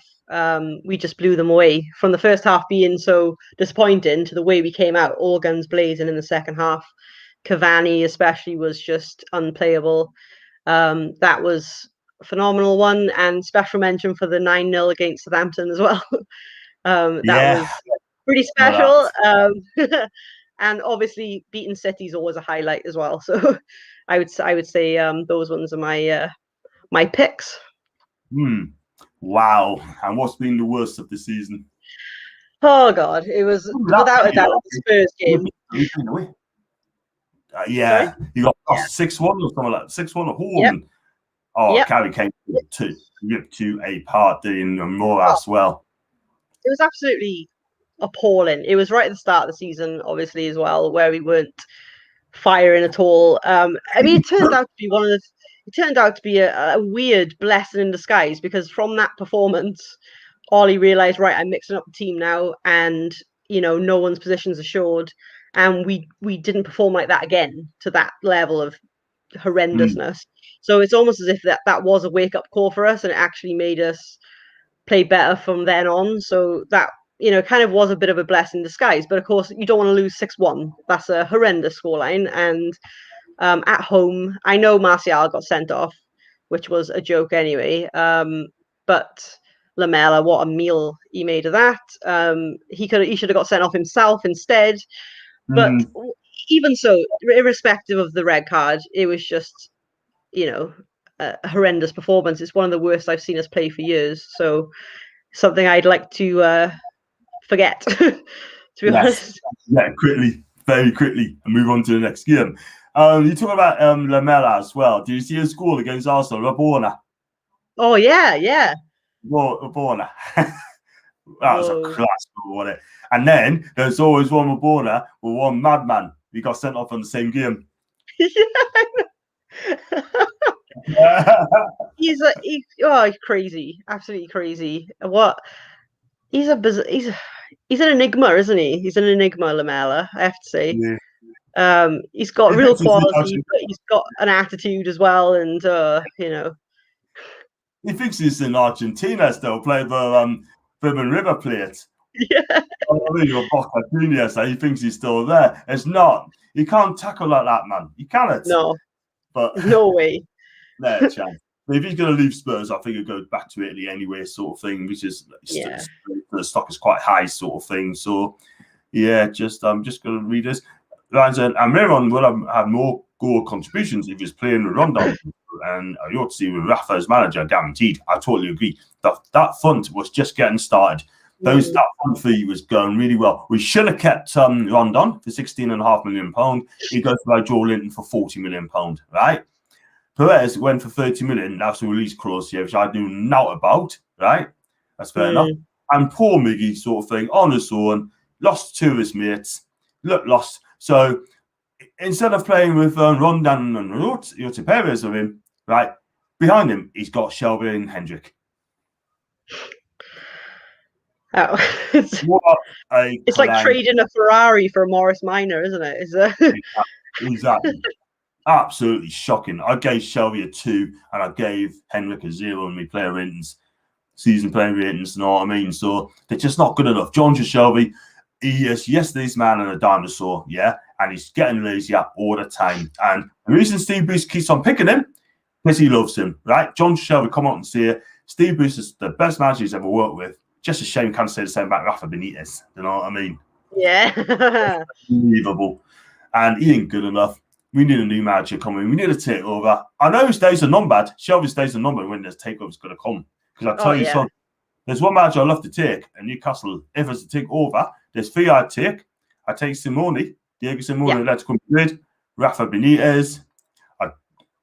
We just blew them away. From the first half being so disappointing to the way we came out, all guns blazing in the second half. Cavani especially was just unplayable. That was a phenomenal one, and special mention for the 9-0 against Southampton as well. That was pretty special. And obviously beating City is always a highlight as well. So I would say those ones are my picks. Wow. And what's been the worst of the season? Oh God, it was without a doubt the Spurs game. You got 6-1 or something like that. 6-1 at home. Yep. Carrie came to a party in more as well. It was absolutely appalling. It was right at the start of the season, obviously, as well, where we weren't firing at all. I mean, it turned out to be a weird blessing in disguise, because from that performance, Ollie realised, right, I'm mixing up the team now, and no one's position's assured, and we didn't perform like that again to that level of horrendousness. So it's almost as if that was a wake up call for us, and it actually made us play better from then on. So that kind of was a bit of a blessing in disguise. But of course, you don't want to lose 6-1. That's a horrendous scoreline, and at home, I know Martial got sent off, which was a joke anyway. But Lamela, what a meal he made of that. He should have got sent off himself instead. But even so, irrespective of the red card, it was just, a horrendous performance. It's one of the worst I've seen us play for years. So something I'd like to forget, to be honest. Yeah, very quickly, and move on to the next game. You talk about Lamela as well. Do you see his goal against Arsenal, Rabona? Oh, yeah. Rabona. That was a class goal, wasn't it? And then there's always one Rabona with one madman. He got sent off on the same game. He's crazy, absolutely crazy. What? He's an enigma, isn't he? He's an enigma, Lamela, I have to say. Yeah. He's got real quality, but he's got an attitude as well, and he thinks he's in Argentina still, playing the Bourbon River Plate. Yeah. Boca Juniors, he thinks he's still there. It's not. You can't tackle like that, man. You cannot. No. But no way. No chance. But if he's going to leave Spurs, I think he'll go back to Italy anyway, sort of thing, which is the stock is quite high, sort of thing. So, yeah, I'm just going to read this. And Miron will have more goal contributions if he's playing with Rondon, and you ought to see with Rafa as manager, guaranteed. I totally agree. That front was just getting started. That front three was going really well. We should have kept Rondon for £16.5 million. He goes by Joe Linton for £40 million, right? Perez went for 30 million. That's a release clause here, which I do not about, right? That's fair enough. And poor Miggy, sort of thing, on his own, lost 2 of his mates, lost. So instead of playing with Rondon and Yote Perez with him, right, behind him, he's got Shelby and Hendrick. Oh, it's like trading a Ferrari for a Morris Minor, isn't it? Exactly. Absolutely shocking. I gave Shelby a 2 and I gave Henrik a 0 in my player ratings, season player ratings, you know what I mean? So they're just not good enough. John Shelby, he is yesterday's man and a dinosaur, yeah, and he's getting lazier all the time. And the reason Steve Bruce keeps on picking him, because he loves him, right? John Shelby, come out and say it. Steve Bruce is the best manager he's ever worked with. Just a shame can't say the same about Rafa Benitez, you know what I mean? Yeah. Unbelievable. And he ain't good enough. We need a new manager coming. We need a takeover. I know his days are numbered. Shelby's days are numbered when this takeover's going to come. Because I tell Oh, you yeah. something, there's one manager I love to take, and Newcastle. If it's a takeover, there's three I'd take. I take Simone, Diego Simone, Atletico Madrid, Rafa Benitez.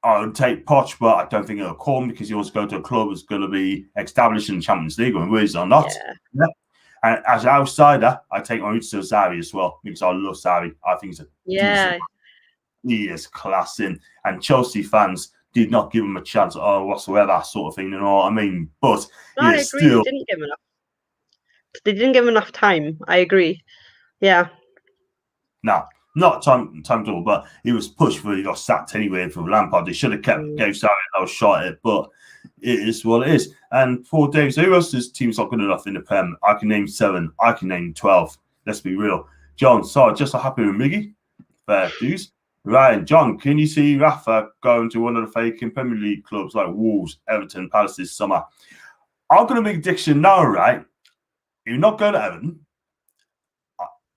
I would take Poch, but I don't think it'll come because he wants to go to a club that's going to be established in the Champions League, and Wiz or not. Yeah. And as an outsider, I take Maurizio Sarri as well because I love Sarri. I think he is class in, and Chelsea fans did not give him a chance whatsoever, sort of thing. You know what I mean? But I agree. still, They didn't give him enough. They didn't give him enough time. I agree. Yeah. No, not time at all. But he was pushed for he got sacked anyway for Lampard. They should have gave Sarri another shot at it, but it is what it is. And for Dave, who else's team's not good enough in the Prem? I can name 7. I can name 12. Let's be real. John, sorry, just so happy with Miggy. Fair dues. Right, John, can you see Rafa going to one of the faking Premier League clubs like Wolves, Everton, Palace this summer? I'm going to make a prediction now, right? You're not going to Everton.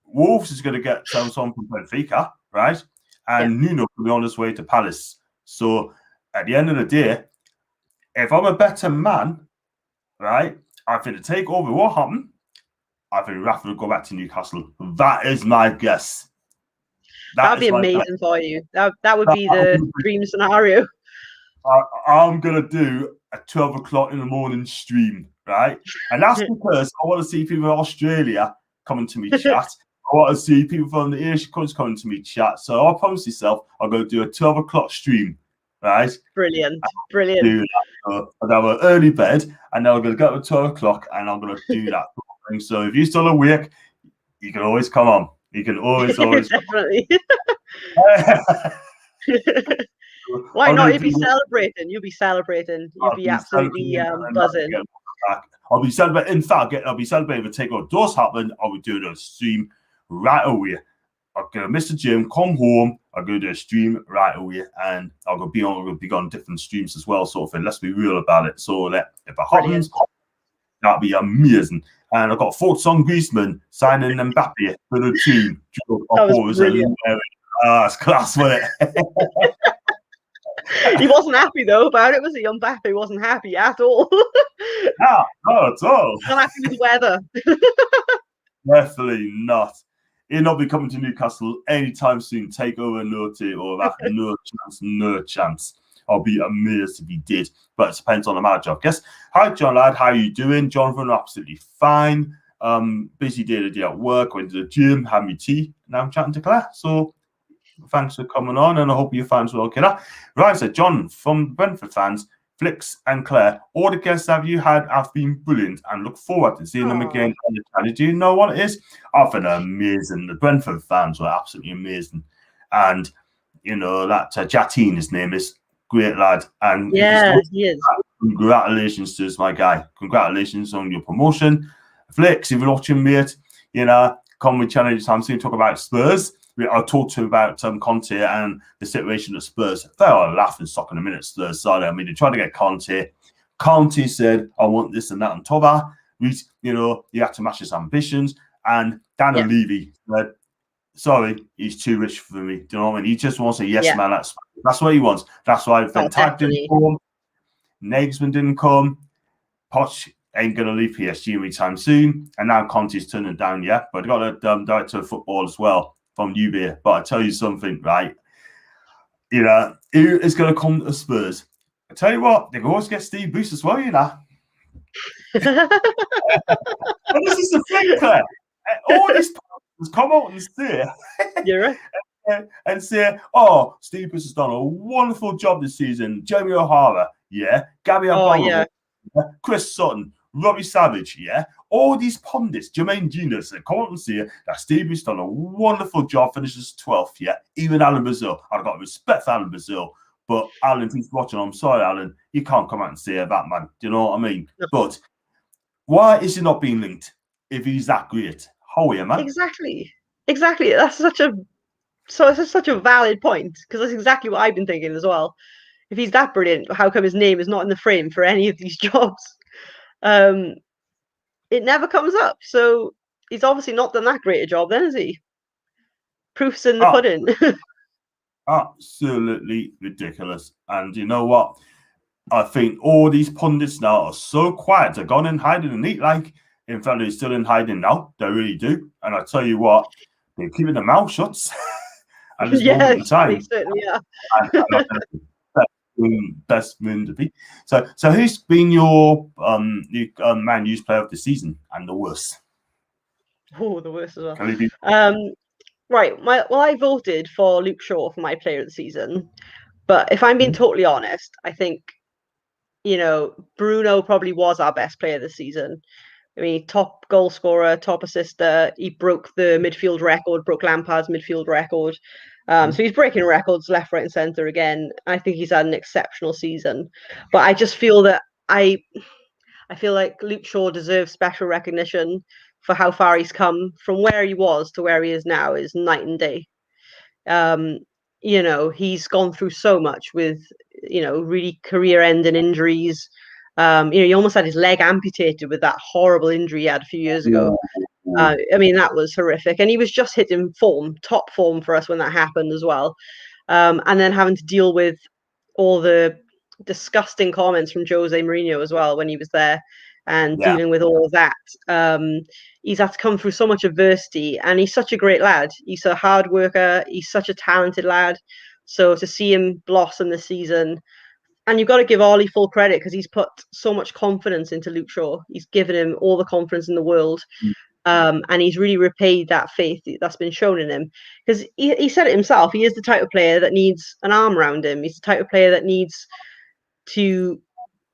Wolves is going to get someone from Benfica, right? And Nuno will be on his way to Palace. So at the end of the day, if I'm a better man, right, I think the takeover will happen. I think Rafa will go back to Newcastle. That is my guess. That'd be amazing for you. That would be the dream scenario. I'm going to do a 12 o'clock in the morning stream, right? And that's because I want to see people in Australia coming to me chat. I want to see people from the Irish countries coming to me chat. So I promise myself I'll go do a 12 o'clock stream, right? Brilliant. Brilliant. I'll have an early bed and then I'm going to go to 12 o'clock and I'm going to do that. So if you're still awake, you can always come on. You can always definitely. Why not? You'll be celebrating. You'll be celebrating. You'll be absolutely buzzing. I'll be celebrating. In fact, I'll be celebrating if the takeover does happen. I'll be doing a stream right away. I'll go miss the gym, come home, I'll go do a stream right away, and I'll be on different streams as well, sort of thing. Let's be real about it. So that if it happens, that'd be amazing. And I've got thoughts on Griezmann signing Mbappe for the team. It's class, wasn't it? He wasn't happy though about it, was he? Mbappe wasn't happy at all. No, not at all. Not happy with the weather. Definitely not. He'll not be coming to Newcastle anytime soon. Take over or that. No chance. I'll be amazed if he did, but it depends on the manager, I guess. Hi, John lad, how you doing? Jonathan, absolutely fine. Busy day at work, went to the gym, had me tea. Now I'm chatting to Claire. So thanks for coming on, and I hope your fans will okay. Right, so John from Brentford fans, Flicks and Claire, all the guests have you had have been brilliant and look forward to seeing them again on the channel. Do you know what it is? I've been amazing. The Brentford fans were absolutely amazing. And, you know, that Jatine, his name is, great lad. And yeah, he is. Congratulations to my guy. Congratulations on your promotion. Flicks, if you're watching, mate, you know, come with channel anytime soon, talk about Spurs. I talked to him about Conte and the situation at Spurs. They are laughing stock in a minute, Spurs side. I mean, they tried to get Conte. Conte said, I want this and that on top of that. You know, he had to match his ambitions. And Daniel Levy said, sorry, he's too rich for me. Do you know what I mean? He just wants a yes man. That's what he wants. That's why Van Tag didn't come. Nagelsmann didn't come. Poch ain't going to leave PSG anytime soon. And now Conte's turning down, but they got a director of football as well from UB. But I tell you something, right? You know, who is going to come to Spurs? I tell you what, they can always get Steve Bruce as well, you know. And this is the thing, Claire. All these players come out and say, you're right. and say, oh, Steve Bruce has done a wonderful job this season. Jamie O'Hara, Gabby Abdullah, Chris Sutton, Robbie Savage, all these pundits, Jermaine Genius, they come out and say that Steve Bruce done a wonderful job, finishes 12th, even Alan Brazil. I've got respect for Alan Brazil, but Alan, if he's watching, I'm sorry, Alan, you can't come out and say that, man. Do you know what I mean? No. But why is he not being linked if he's that great? How are you, man? Exactly. That's such a valid point, because that's exactly what I've been thinking as well. If he's that brilliant, how come his name is not in the frame for any of these jobs? It never comes up. So he's obviously not done that great a job, then, is he? Proof's in the Oh, pudding. absolutely ridiculous. And you know what? I think all these pundits now are so quiet. They're gone and hiding and eat. Like, in fact, they're still in hiding now. They really do. And I tell you what, they're keeping their mouth shut at this Yeah, moment in time. they certainly are. Best moon to be. So who's been your Man U's player of the season and the worst? Oh, the worst as well. Can it be? Right. I voted for Luke Shaw for my player of the season. But if I'm being totally honest, I think, Bruno probably was our best player this season. I mean, top goal scorer, top assister. He broke the midfield record, broke Lampard's midfield record. So he's breaking records left, right, and centre again. I think he's had an exceptional season. But I just feel that I feel like Luke Shaw deserves special recognition for how far he's come from where he was to where he is now is night and day. Um, he's gone through so much with, really career-ending injuries. He almost had his leg amputated with that horrible injury he had a few years ago. I mean, that was horrific. And he was just hitting top form for us when that happened as well. And then having to deal with all the disgusting comments from Jose Mourinho as well when he was there and dealing with all of that. He's had to come through so much adversity, and he's such a great lad. He's a hard worker. He's such a talented lad. So to see him blossom this season, and you've got to give Ollie full credit because he's put so much confidence into Luke Shaw. He's given him all the confidence in the world. And he's really repaid that faith that's been shown in him. Because he said it himself, he is the type of player that needs an arm around him. He's the type of player that needs to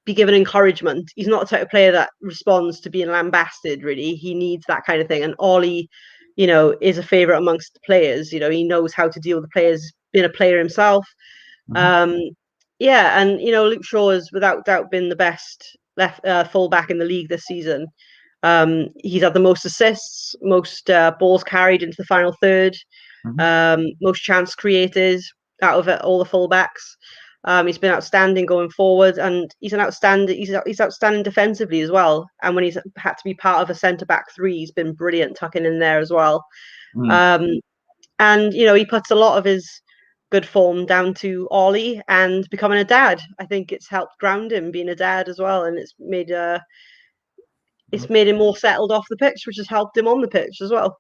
be given encouragement. He's not the type of player that responds to being lambasted, really. He needs that kind of thing. And Ollie, is a favourite amongst the players. He knows how to deal with the players, being a player himself. And Luke Shaw has without doubt been the best left fullback in the league this season. He's had the most assists, most balls carried into the final third, most chance created out of all the fullbacks. He's been outstanding going forward, and he's outstanding defensively as well. And when he's had to be part of a centre back three, he's been brilliant tucking in there as well. And he puts a lot of his good form down to Ollie and becoming a dad. I think it's helped ground him being a dad as well, and it's made him more settled off the pitch, which has helped him on the pitch as well.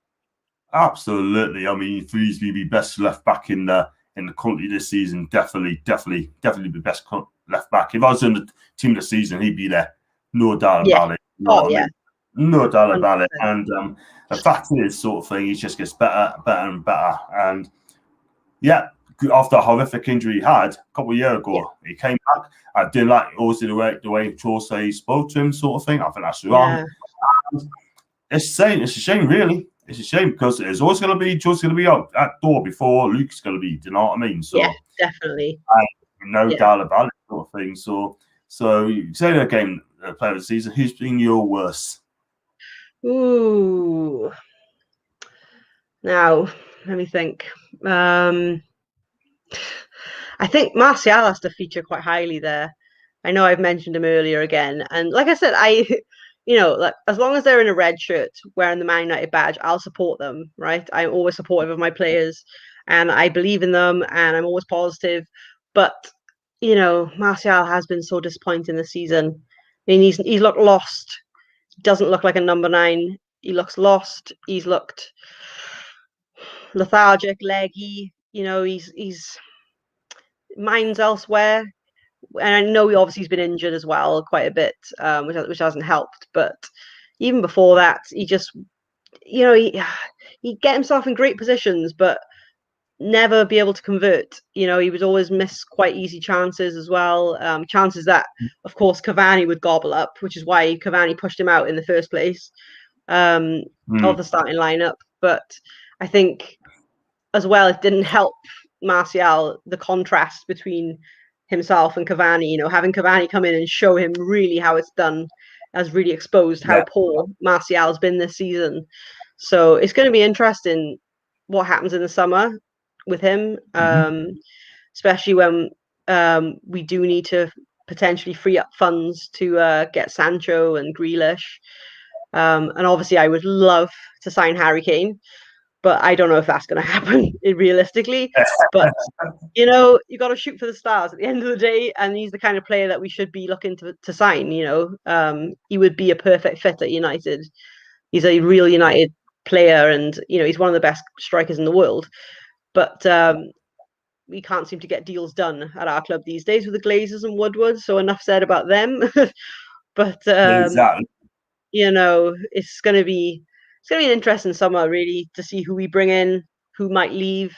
Absolutely. I mean, for easily be best left back in the country this season. Definitely be best left back. If I was in the team of the season, he'd be there. No doubt about it. No doubt about 100%. It. And the fact is, sort of thing, he just gets better and better. And after a horrific injury he had a couple of years ago, he came back. I didn't like also the way Jose spoke to him, sort of thing. I think that's wrong. It's a shame, really. It's a shame because it's always going to be Joe's going to be out that door before Luke's going to be. Do you know what I mean? So definitely. No doubt about it, sort of thing. So you say that again, player of the season. Who's been your worst? Ooh. Now let me think. I think Martial has to feature quite highly there. I know I've mentioned him earlier again, and like I said, like as long as they're in a red shirt wearing the Man United badge, I'll support them, right? I'm always supportive of my players and I believe in them and I'm always positive. But, Martial has been so disappointing this season. I mean, he's looked lost. He doesn't look like a number 9. He looks lost. He's looked lethargic, leggy. He's mind's elsewhere. And I know he's been injured as well quite a bit, which hasn't helped. But even before that, he just, he'd get himself in great positions, but never be able to convert. He would always miss quite easy chances as well. Chances that, of course, Cavani would gobble up, which is why Cavani pushed him out in the first place of the starting lineup. But I think as well, it didn't help Martial, the contrast between himself and Cavani, having Cavani come in and show him really how it's done has really exposed how poor Martial's been this season. So it's going to be interesting what happens in the summer with him, especially when we do need to potentially free up funds to get Sancho and Grealish. And obviously, I would love to sign Harry Kane, but I don't know if that's going to happen realistically. But you got to shoot for the stars at the end of the day, and he's the kind of player that we should be looking to sign. He would be a perfect fit at United. He's a real United player, and he's one of the best strikers in the world. But we can't seem to get deals done at our club these days with the Glazers and Woodward. So enough said about them. But Exactly. it's going to be an interesting summer, really, to see who we bring in, who might leave.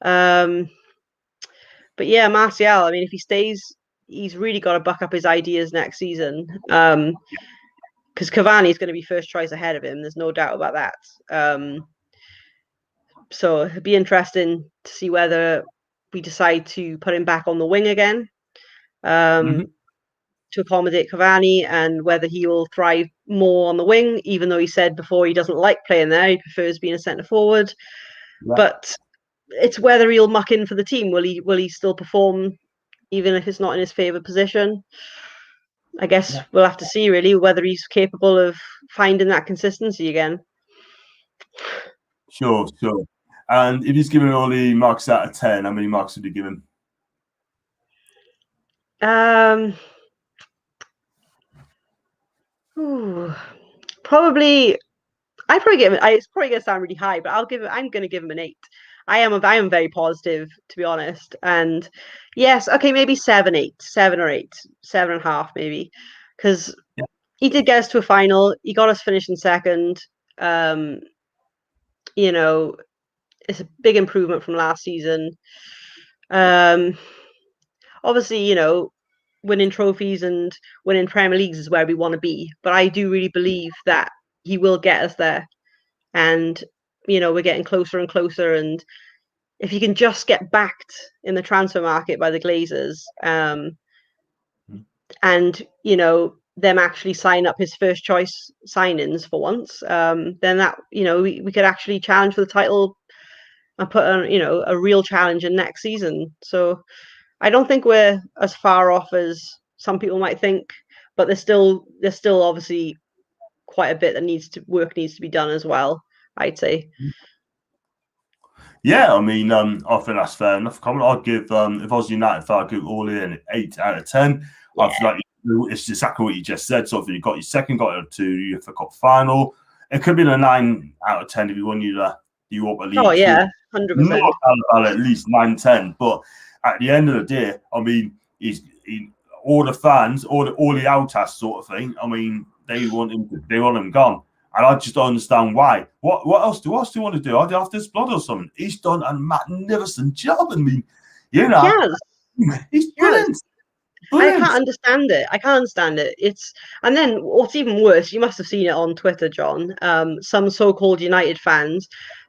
But yeah, Martial, I mean, if he stays, he's really got to buck up his ideas next season. Because Cavani is going to be first choice ahead of him. There's no doubt about that. So it'd be interesting to see whether we decide to put him back on the wing again to accommodate Cavani, and whether he will thrive more on the wing, even though he said before he doesn't like playing there. He prefers being a centre forward. Yeah. But it's whether he'll muck in for the team. Will he still perform even if it's not in his favoured position? I guess we'll have to see, really, whether he's capable of finding that consistency again. Sure. And if he's given all the marks out of 10, how many marks would you give him? Probably. I probably give him. It's probably going to sound really high, but I'm going to give him an 8. I am very positive, to be honest. And yes, okay, maybe 7 or 8, 7.5 maybe, because he did get us to a final. He got us finishing second. It's a big improvement from last season. Obviously, winning trophies and winning Premier Leagues is where we want to be. But I do really believe that he will get us there. And, we're getting closer and closer. And if you can just get backed in the transfer market by the Glazers, and, them actually sign up his first choice signings for once, then that, we could actually challenge for the title and put a real challenge in next season. So I don't think we're as far off as some people might think, but there's still obviously quite a bit that needs to be done as well, I'd say. Yeah, I mean, I think that's fair enough. I'd give, if I was United, I'd give all in an 8 out of 10. Yeah. I feel like it's exactly what you just said. So if you got your second, got to your cup final, it could be a 9 out of 10 if you won the Europa League. Oh yeah, 100%. At least 9, 10. But at the end of the day, I mean, all the fans, all the outcasts sort of thing. I mean, they want him gone. And I just don't understand why. What else do you want to do? I'd have this blood or something. He's done a magnificent job. I mean, he's brilliant. I can't understand it. And then what's even worse, you must have seen it on Twitter, John. Some so-called United fans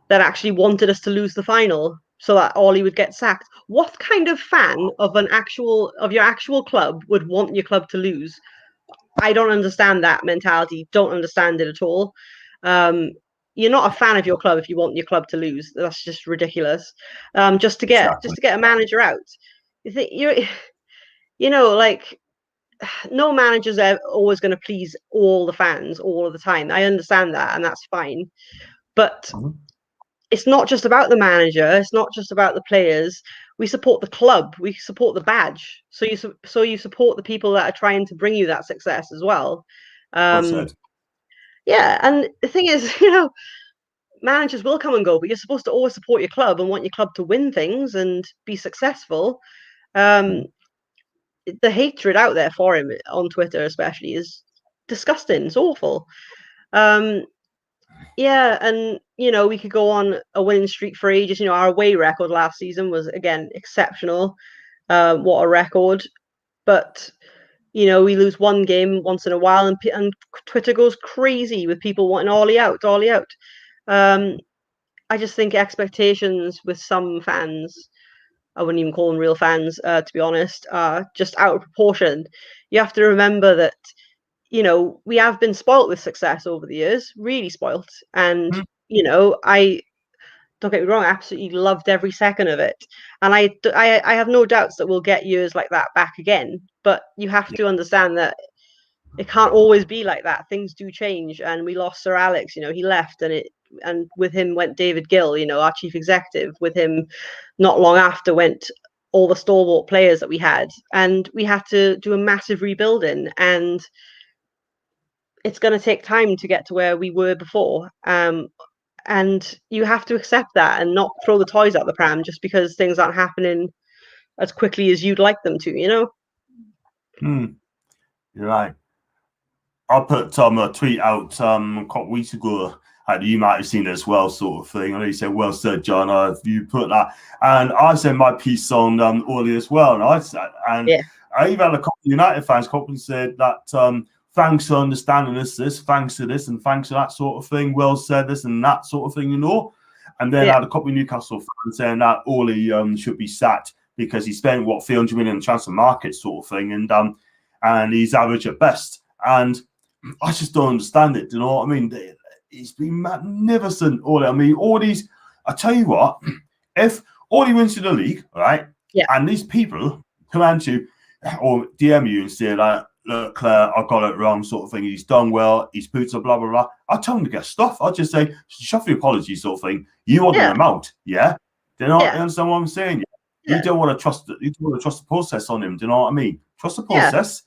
that actually wanted us to lose the final so that Ollie would get sacked. What kind of fan of your actual club would want your club to lose? I don't understand that mentality. Don't understand it at all. You're not a fan of your club if you want your club to lose. That's just ridiculous. Just to get a manager out. You think no manager's always going to please all the fans all of the time. I understand that, and that's fine. But it's not just about the manager. It's not just about the players. We support the club. We support the badge. So you support the people that are trying to bring you that success as well. Yeah, and the thing is, managers will come and go, but you're supposed to always support your club and want your club to win things and be successful. The hatred out there for him on Twitter, especially, is disgusting. It's awful. Yeah, and we could go on a winning streak for ages. Our away record last season was again exceptional. What a record! But we lose one game once in a while, and Twitter goes crazy with people wanting Ollie out. I just think expectations with some fans, I wouldn't even call them real fans, to be honest, are just out of proportion. You have to remember that we have been spoilt with success over the years, really spoilt. And, I don't get me wrong, I absolutely loved every second of it. And I have no doubts that we'll get years like that back again. But you have to understand that it can't always be like that. Things do change, and we lost Sir Alex. He left, and with him went David Gill, our chief executive. With him, not long after, went all the stalwart players that we had, and we had to do a massive rebuilding. And it's going to take time to get to where we were before. And you have to accept that and not throw the toys out the pram just because things aren't happening as quickly as you'd like them to. You're right. I put a tweet out a couple weeks ago. You might have seen it as well, sort of thing. And he said, "Well said, John. You put that," and I said my piece on Ollie as well. And I even had a couple of United fans come up and said that thanks for understanding this, thanks to this, and thanks to that sort of thing. Well said, this and that sort of thing, And then I had a couple of Newcastle fans saying that Ollie should be sacked because he spent 300 million in transfer market sort of thing, and he's average at best. And I just don't understand it. Do you know what I mean? He's been magnificent. I tell you what, if Ollie wins to the league, right? Yeah. And these people come at you or DM you and say like, "Look, Claire, I got it wrong," sort of thing. He's done well. He's put blah blah blah. I tell him to get stuff. I just say, "Shove your apologies," sort of thing. You order them out, yeah. Do you know? You understand what I'm saying? You don't want to trust. You don't want to trust the process on him. Do you know what I mean? Trust the process.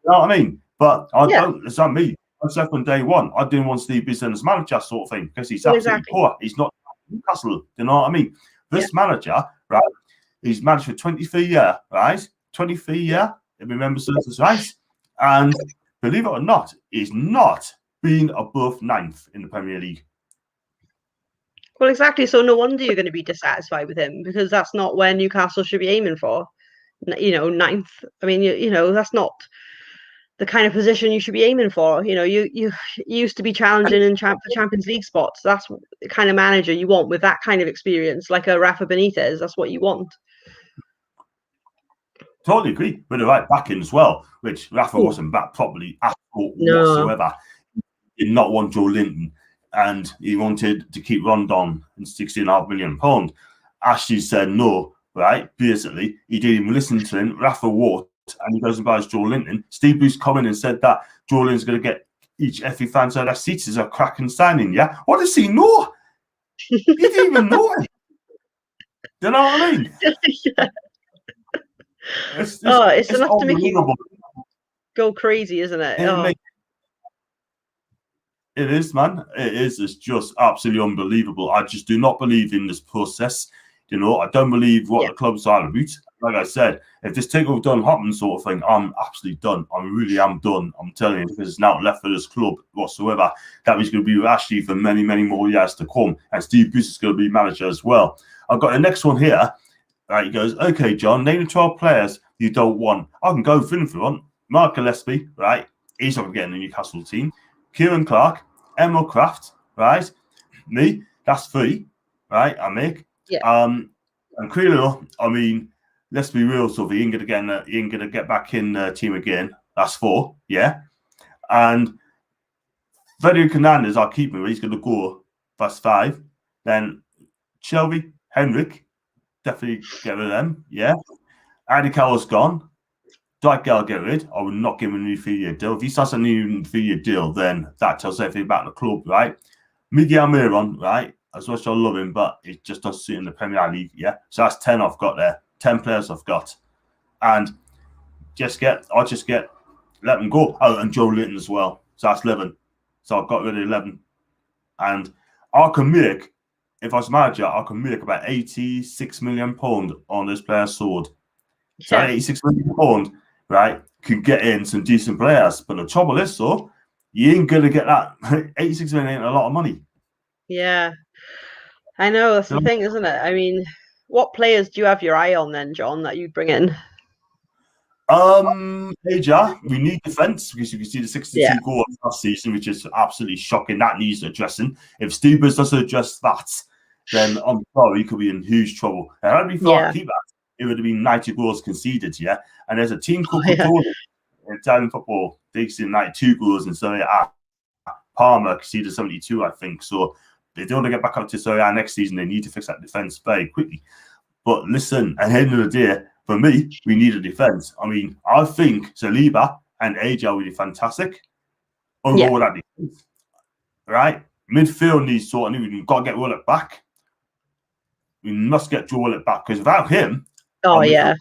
You know what I mean? But I don't. It's not me. I said from day one, I didn't want Steve Bruce as manager, sort of thing, because he's absolutely poor. He's not Newcastle. Do you know what I mean? This manager, right? He's managed for 23 years, right? 23 years. If you remember serves right. And believe it or not, he's not been above 9th in the Premier League. Well, exactly. So no wonder you're going to be dissatisfied with him, because that's not where Newcastle should be aiming for. 9th. I mean, that's not the kind of position you should be aiming for. You used to be challenging for Champions League spots. That's the kind of manager you want with that kind of experience, like a Rafa Benitez. That's what you want. Totally agree with the right backing as well, which Rafa wasn't back properly at all whatsoever. He did not want Joe Linton, and he wanted to keep Rondon and £16.5 million. Ashley said no, right? Basically, he didn't even listen to him. Rafa walked, and he goes and buys Joe Linton. Steve Bruce come in and said that Joe Linton's going to get each FA fan so that seats is a cracking signing, yeah? What does he know? He didn't even know it. Do you know what I mean? It's enough to make you go crazy, isn't it? It is, man. It is. It's just absolutely unbelievable. I just do not believe in this process. I don't believe what the clubs are about. Like I said, if this takeover done happen sort of thing, I'm absolutely done. I really am done. I'm telling you, because it's now left for this club whatsoever. That was going to be with Ashley for many, many more years to come. And Steve Bruce is going to be manager as well. I've got the next one here. Right, he goes, "Okay, John, name the 12 players you don't want." I can go through if you want. Mark Gillespie, right? He's not going to get in the Newcastle team. Kieran Clark, Emil Kraft, right? Me, that's 3, right? I make. And Crilo, I mean, let's be real, so he ain't gonna get back in the team again. That's 4, yeah. And Federico Hernandez, I'll keep him. He's gonna go. That's 5. Then Shelby, Henrik, definitely get rid of them. Yeah. Andy Carroll's gone. Dwight Gale, get rid. I would not give him a new 3-year deal. If he starts a new 3-year deal, then that tells everything about the club, right? Miguel Almiron, right? As much as I love him, but it just doesn't suit in the Premier League. Yeah. So that's 10 I've got there. 10 players I've got. And I'll just let them go. Oh, and Joe Linton as well. So that's 11. So I've got rid of 11. And I can make, if I was manager, I can make about £86 million on this player's sword. So £86 million, right, could get in some decent players. But the trouble is, you ain't going to get that. 86 million ain't a lot of money. Yeah. I know, that's the thing, isn't it? I mean, what players do you have your eye on then, John, that you'd bring in? We need defence, because you can see the 62 goals last season, which is absolutely shocking. That needs addressing. If Steve Bruce doesn't address that, then I'm sorry, he could be in huge trouble. And I'd be fine to keep that. It would have been 90 goals conceded, yeah. And there's a team called in Italian football. They've seen 92 goals, and so Parma conceded 72, I think. So if they want to get back up to Serie A next season, they need to fix that defence very quickly. But listen, at the end of the day, for me, we need a defence. I mean, I think Saliba and AJ are really fantastic. Yeah. Overall, that defense, right? Midfield needs sorting. We've got to get Willock back. We must get Joe Willock back because without him, Oh yeah,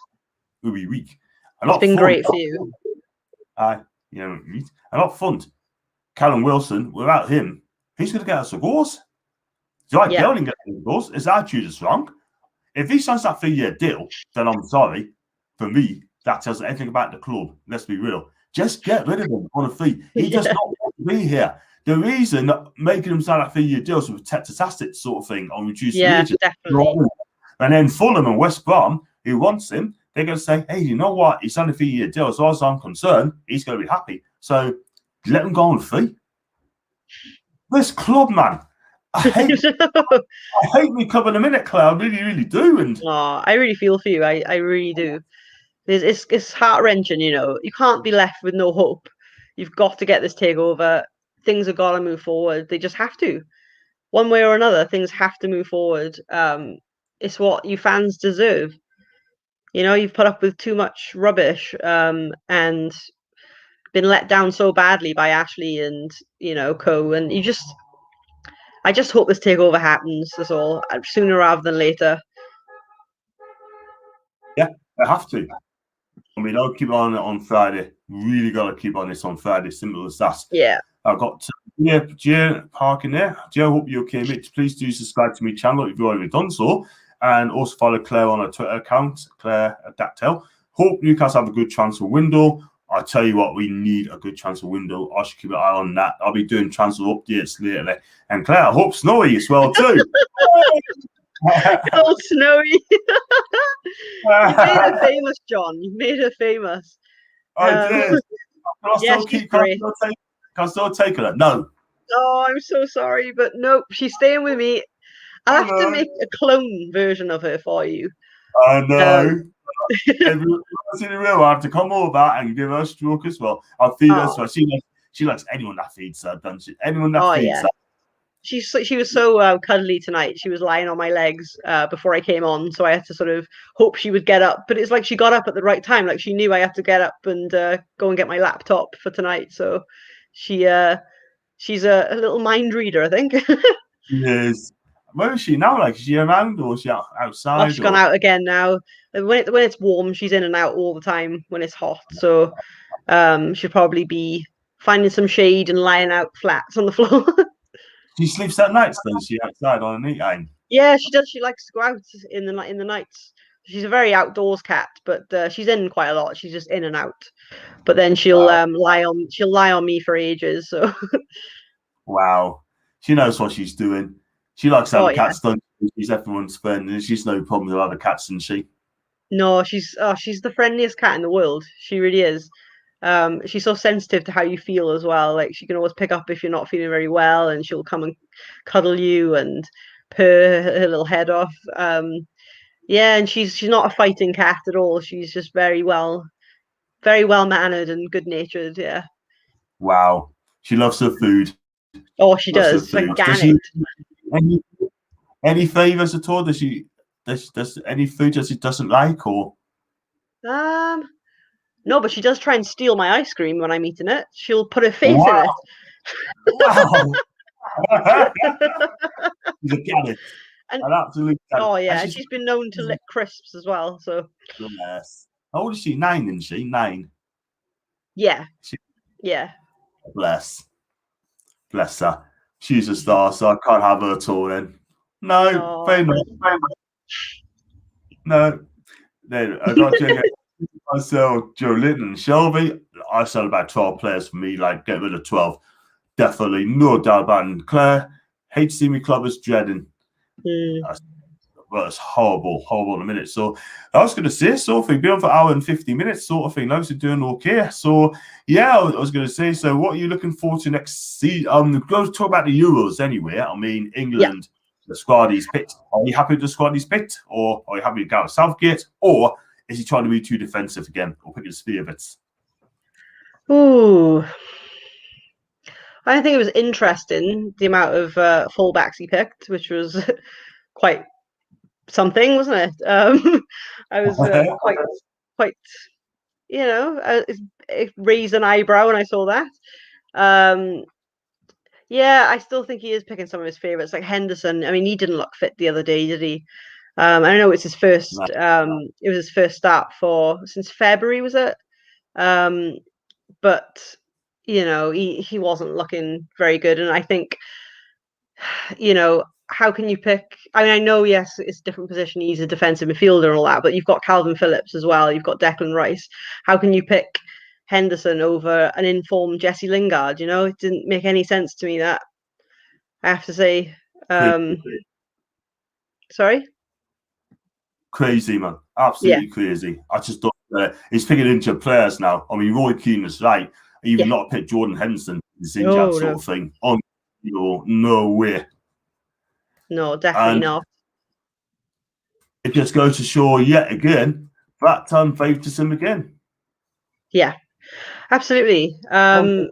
we'll be weak. it's been great for you. A lot of fun. Callum Wilson, without him, who's going to get us the goals? Dwight Dowling gets the goals. His attitude is wrong. If he signs that 3-year deal, then I'm sorry. For me, that tells anything about the club. Let's be real. Just get rid of him on a fee. He does not want to be here. The reason that making him sign that 3-year deal is to protect his assets, sort of thing, on reduced wages. Definitely. And then Fulham and West Brom, who wants him, they're going to say, hey, you know what? He's signed a 3-year deal. As far as I'm concerned, he's going to be happy. So let him go on fee. This club, man. I hate me club in a minute, Claire. I really, really do. And I really feel for you. I really do. It's heart-wrenching, you know. You can't be left with no hope. You've got to get this takeover. Things have got to move forward. They just have to. One way or another, things have to move forward. It's what you fans deserve. You know, you've put up with too much rubbish and been let down so badly by Ashley and, you know, co. And I just hope this takeover happens. That's all. Sooner rather than later. Yeah, I have to. I mean, I'll keep on Friday. Really got to keep on this on Friday. Simple as that. Yeah. I've got Jay parking there. Jay, I hope you're okay, mate. Please do subscribe to my channel if you've already done so. And also follow Claire on her Twitter account, Claire Dactel. Hope Newcastle have a good transfer window. I tell you what, we need a good transfer window. I should keep an eye on that. I'll be doing transfer updates lately. And Claire, I hope Snowy as well too. Oh, Snowy. You made her famous, John. You made her famous. I did. Can I still take her? No. Oh, I'm so sorry, but nope, she's staying with me. I'll have to make a clone version of her for you. I know. Everyone's in the room. I have to come over and give her a stroke as well. I'll feed her. So she likes anyone that feeds her, doesn't she? Anyone that feeds her. She was so cuddly tonight. She was lying on my legs before I came on, so I had to sort of hope she would get up. But it's like she got up at the right time. Like she knew I had to get up and go and get my laptop for tonight. So she's a little mind reader, I think. Yes. Where is she now? Like, is she around or is she outside? Oh, she's gone out again now. When it's warm, she's in and out all the time when it's hot. So she'll probably be finding some shade and lying out flats on the floor. She sleeps at nights, then she outside on a night time. Yeah, she does. She likes to go out in the nights. She's a very outdoors cat, but she's in quite a lot. She's just in and out. But then she'll lie on me for ages. So wow, she knows what she's doing. She likes having cats done. She's everyone's friend, and she's no problem with other cats, isn't she? No, she's the friendliest cat in the world. She really is. She's so sensitive to how you feel as well. Like she can always pick up if you're not feeling very well, and she'll come and cuddle you and purr her little head off. Yeah, and she's not a fighting cat at all. She's just very well mannered and good natured. Yeah. Wow, she loves her food. Oh, she does. Organic. Any favors at all? Does any food that she doesn't like or? No, but she does try and steal my ice cream when I'm eating it. She'll put her face in it. Wow. She's a gadget. An absolute gadget. Oh yeah, and she's been known to lick crisps as well. So. Yes. How old is she? 9, isn't she? 9. Yeah. Yeah. Bless her. She's a star, so I can't have her at all then. No, very much. No. Then I got to I sell Joe Linton and Shelby. I sell about 12 players for me, like get rid of 12. Definitely, no doubt about it. And Claire, hate to see me club is dreading. Well, it's horrible in a minute. So I was going to say something, be on for an hour and 50 minutes sort of thing. Those are doing okay. So yeah, I was going to say, so what are you looking forward to next season? Go talk about the Euros anyway. I mean, England, the squad he's picked. Are you happy with the squad he's picked? Or are you happy with Gareth Southgate? Or is he trying to be too defensive again? Or pick his favourites? Ooh. I think it was interesting, the amount of fullbacks he picked, which was quite something, wasn't it? I was quite it raised an eyebrow when I saw that. Yeah, I still think he is picking some of his favourites, like Henderson. I mean, he didn't look fit the other day, did he? I know it's his first. No. It was his first start since February, was it? But he wasn't looking very good, and I think how can you pick? I mean, I know, yes, it's a different position. He's a defensive midfielder and all that, but you've got Calvin Phillips as well. You've got Declan Rice. How can you pick Henderson over an informed Jesse Lingard? It didn't make any sense to me, that, I have to say. Sorry? Crazy, man. Absolutely crazy. I just don't. He's picking injured players now. I mean, Roy Keane is right. Even not pick Jordan Henderson is injured sort of thing. No way. No, definitely not. It just goes to show yet again that favors him again. Yeah, absolutely. I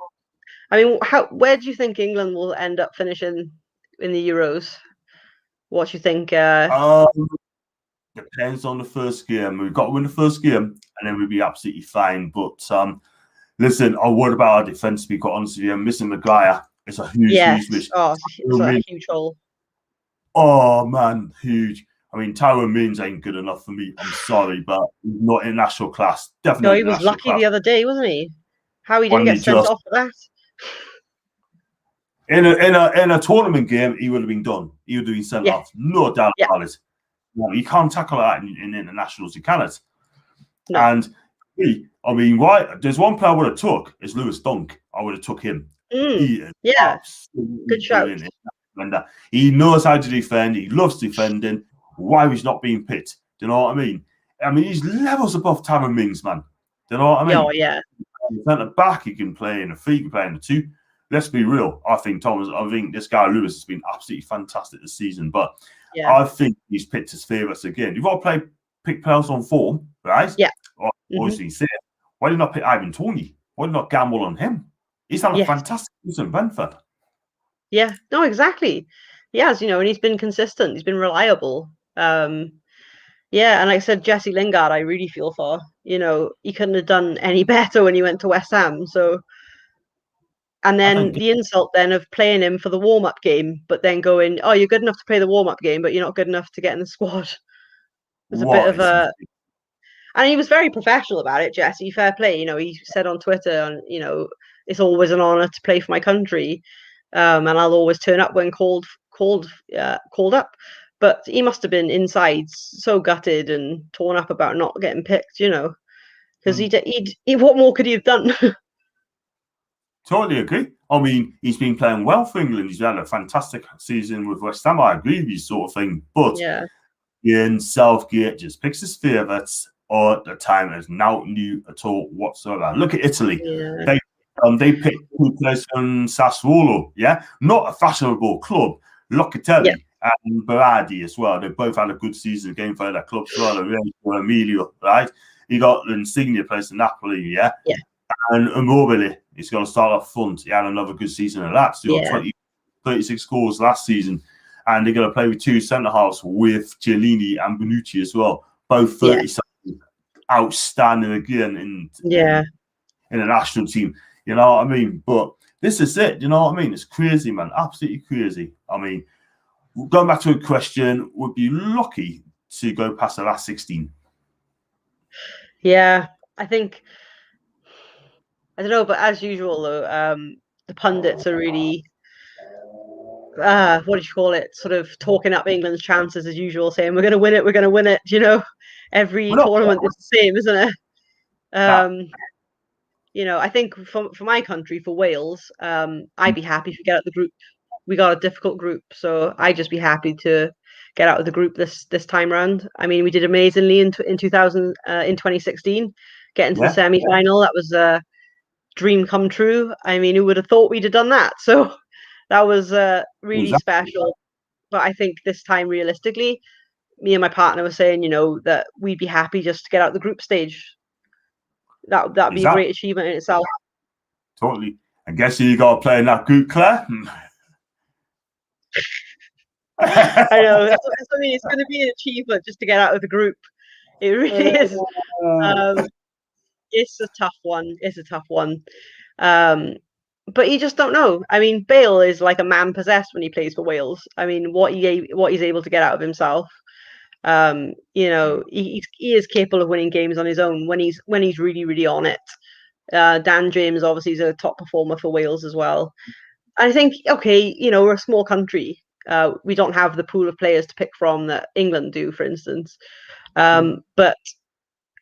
mean, where do you think England will end up finishing in the Euros? What do you think? Depends on the first game. We've got to win the first game, and then we'll be absolutely fine. But listen, I worry about our defence, to be quite honest with you. Missing Maguire is a huge miss. Oh, it's a huge hole. Oh, man, huge. I mean, Tyrone Mings ain't good enough for me. I'm sorry, but he's not in national class. Definitely. No, he was lucky the other day, wasn't he? How he didn't get sent off for that. In a tournament game, he would have been done. He would have been sent off. No doubt about it. No, you can't tackle that in internationals. You cannot. No. And I mean, why? There's one player I would have took is Lewis Dunk. I would have took him. Good shout. He knows how to defend. He loves defending. Why he's not being picked? Do you know what I mean? I mean, he's levels above Tyrone Mings, man. Do you know what I mean? Oh yeah. Centre back, he can play in the 3, he can play in the 2. Let's be real. I think this guy Lewis has been absolutely fantastic this season, but I think he's picked his favourites again. You've got to pick players on form, right? Yeah. Obviously, why did you not pick Ivan Toney? Why did you not gamble on him? He's had a fantastic season, Brentford. Yeah, no, exactly. He has, and he's been consistent. He's been reliable. And like I said, Jesse Lingard, I really feel for. He couldn't have done any better when he went to West Ham. So. And then the insult then of playing him for the warm-up game, but then going, oh, you're good enough to play the warm-up game, but you're not good enough to get in the squad. There's a bit of a... And he was very professional about it, Jesse. Fair play. He said on Twitter, it's always an honour to play for my country, and I'll always turn up when called up. But he must have been inside so gutted and torn up about not getting picked, because what more could he have done? Totally agree. I mean, he's been playing well for England. He's had a fantastic season with West Ham. I agree with you, sort of thing. But Ian Southgate just picks his favourites all the time. There's no new at all whatsoever. Look at Italy. Yeah. They picked 2 players from Sassuolo. Yeah, not a fashionable club. Locatelli and Berardi as well. They both had a good season game for their clubs as well. Emilio, right? You got Insigne plays in Napoli. Yeah. And Immobile is going to start up front. He had another good season of that. So he got 36 goals last season. And they're going to play with 2 centre-halves with Chiellini and Bonucci as well. Both 30-something. Outstanding again in the national team. You know what I mean? But this is it. You know what I mean? It's crazy, man. Absolutely crazy. I mean, going back to a question, would be lucky to go past the last 16. Yeah, I think... I don't know, but as usual, though, the pundits are really, what do you call it? Sort of talking up England's chances as usual, saying, we're going to win it, we're going to win it. Every tournament is the same, isn't it? I think for my country, for Wales, I'd be happy to get out the group. We got a difficult group, so I'd just be happy to get out of the group this time round. I mean, we did amazingly in 2016, getting to the semi-final. That was dream come true. I mean, who would have thought we'd have done that? So that was really special. But I think this time, realistically, me and my partner were saying, that we'd be happy just to get out the group stage. That'd be a great achievement in itself. Totally. I guess you got to play in that group, Claire. I know. I mean, it's going to be an achievement just to get out of the group. It really is. It's a tough one. It's a tough one. But you just don't know. I mean, Bale is like a man possessed when he plays for Wales. I mean, what he's able to get out of himself. He is capable of winning games on his own when he's really really on it. Dan James obviously is a top performer for Wales as well. I think okay, we're a small country. We don't have the pool of players to pick from that England do, for instance. But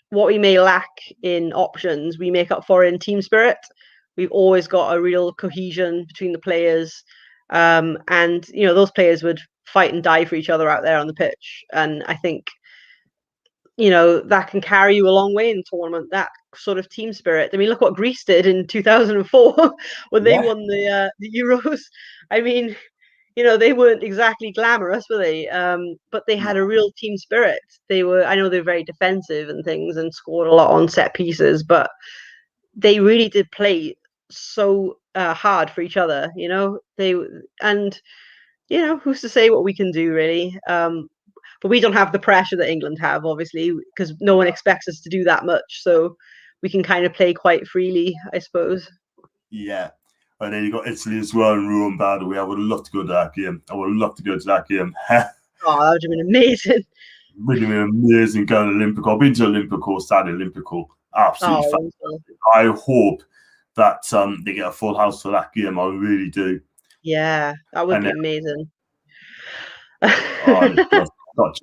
what we may lack in options, we make up for in team spirit. We've always got a real cohesion between the players, and those players would fight and die for each other out there on the pitch. And I think that can carry you a long way in the tournament. That sort of team spirit. I mean, look what Greece did in 2004 when they won the Euros. I mean, they weren't exactly glamorous, were they? But they had a real team spirit. I know they're very defensive and things and scored a lot on set pieces, but they really did play so hard for each other, who's to say what we can do really? But we don't have the pressure that England have, obviously, because no one expects us to do that much. So we can kind of play quite freely, I suppose. Yeah. And then you got Italy as well and Rome, by the way. I would love to go to that game. Oh, that would have been amazing. Would have been amazing going to Olympico. I've been to Olympico, Stadio Olimpico. Absolutely fantastic. I hope that they get a full house for that game. I really do. Yeah, that would be amazing. Got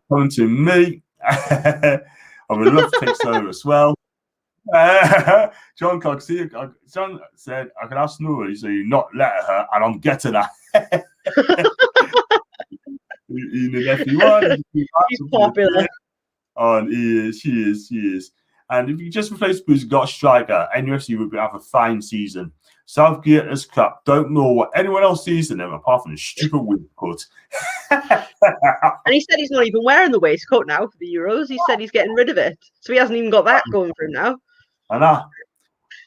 coming to me. I would love to take Sarah as well. John John said I can ask Nuri, so you not let her, and I'm getting her. If you want, he's popular. And she is. And if you just replace Bruce, got a striker, NUFC would have a fine season. Southgate is crap. Don't know what anyone else sees in him apart from the stupid waistcoat. And he said he's not even wearing the waistcoat now for the Euros. He said he's getting rid of it. So he hasn't even got that going for him now. And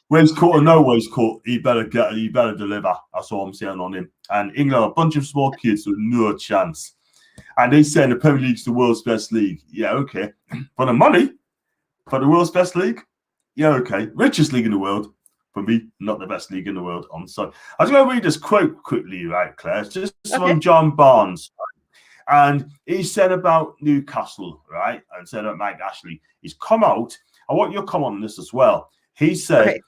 waistcoat or no waistcoat, he better deliver. That's all I'm saying on him. And England are a bunch of small kids with no chance. And they say the Premier League's the world's best league. Yeah, okay. For the money, for the world's best league, yeah, okay. Richest league in the world. For me, not the best league in the world. I'm sorry. I was going to read this quote quickly, right, Claire? It's just from John Barnes. And he said about Newcastle, right? And said about Mike Ashley. He's come out. I want you to come on this as well. He said,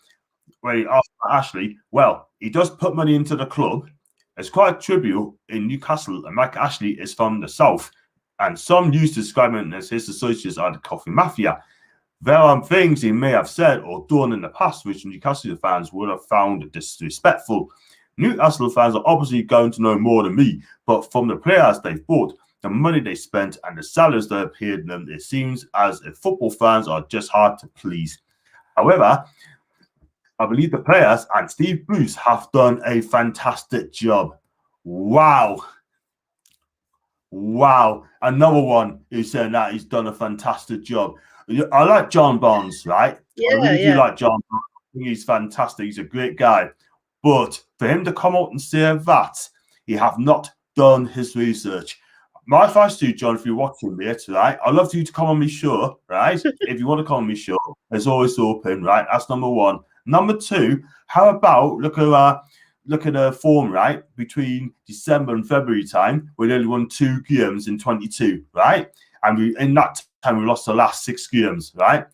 when he asked Ashley, well, he does put money into the club. It's quite trivial in Newcastle, and Mike Ashley is from the south. And some used to describe him as his associates are the coffee mafia. There are things he may have said or done in the past which Newcastle fans would have found disrespectful. Newcastle fans are obviously going to know more than me, but from the players they've bought, the money they spent, and the salaries that have paid them, it seems as if football fans are just hard to please. However, I believe the players and Steve Bruce have done a fantastic job. Wow. Another one who's saying that he's done a fantastic job. I like John Barnes, right? Yeah, I really do like John Barnes. I think he's fantastic. He's a great guy. But for him to come out and say that, he have not done his research. My advice to you, John, if you're watching this, right? I'd love for you to come on my show, right? If you want to come on my show, it's always open, right? That's number one. Number two, how about look at the form, right? Between December and February time, we only won 2 games in 22, right? And in that time, we lost the last 6 games, right?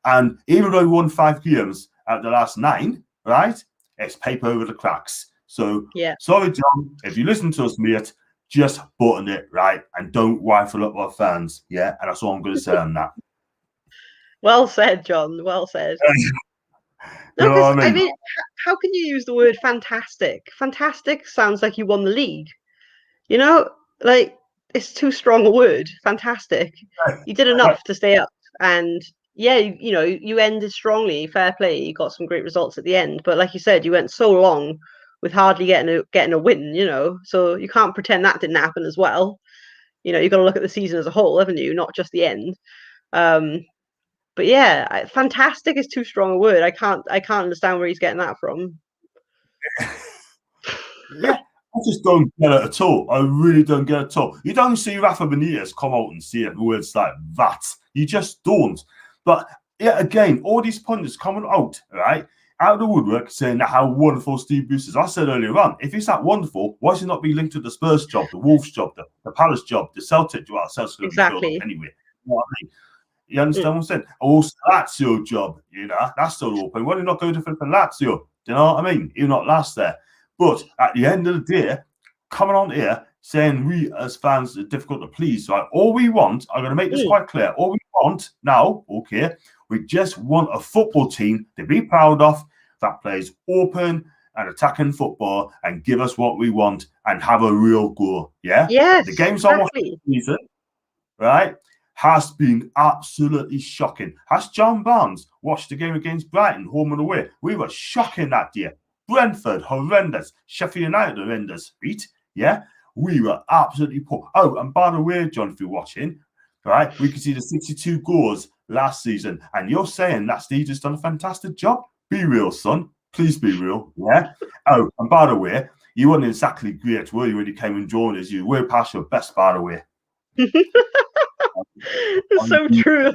And even though we won 5 games at the last 9, right? It's paper over the cracks. So, sorry, John, if you listen to us, mate, just button it, right? And don't rifle up our fans, yeah? And that's all I'm going to say on that. Well said, John. Well said. You know what I mean? How can you use the word fantastic? Fantastic sounds like you won the league. It's too strong a word. Fantastic. You did enough to stay up, and you ended strongly. Fair play. You got some great results at the end, but like you said, you went so long with hardly getting a win. So you can't pretend that didn't happen as well. You've got to look at the season as a whole, haven't you? Not just the end. But yeah, fantastic is too strong a word. I can't understand where he's getting that from. Yeah, I just don't get it at all. I really don't get it at all. You don't see Rafa Benitez come out and say words like that. You just don't. But yeah, again, all these pundits coming out of the woodwork saying how wonderful Steve Bruce is. I said earlier on, if he's that wonderful, why should he not be linked to the Spurs job, the Wolves job, the Palace job, the Celtic job? Well, Celtic's going to be filled up Exactly. anyway. You know what I mean? You understand what I'm saying? Also, Lazio job, that's still open. Why do you not go to Lazio? Do you know what I mean? You're not last there. But at the end of the day, coming on here saying we as fans are difficult to please, right? All we want, I'm going to make this quite clear. All we want now, okay, we just want a football team to be proud of that plays open and attacking football and give us what we want and have a real goal. Yeah. Yes. The game's almost season, right? Has been absolutely shocking. Has John Barnes watched the game against Brighton, home and away? We were shocking that day. Brentford, horrendous. Sheffield United, horrendous. Beat, yeah? We were absolutely poor. Oh, and by the way, John, if you're watching, right, we can see the 62 goals last season. And you're saying that Steve has done a fantastic job? Be real, son. Please be real, yeah? Oh, and by the way, you weren't exactly great, were you, when you came and joined us? You were past your best, by the way. So true.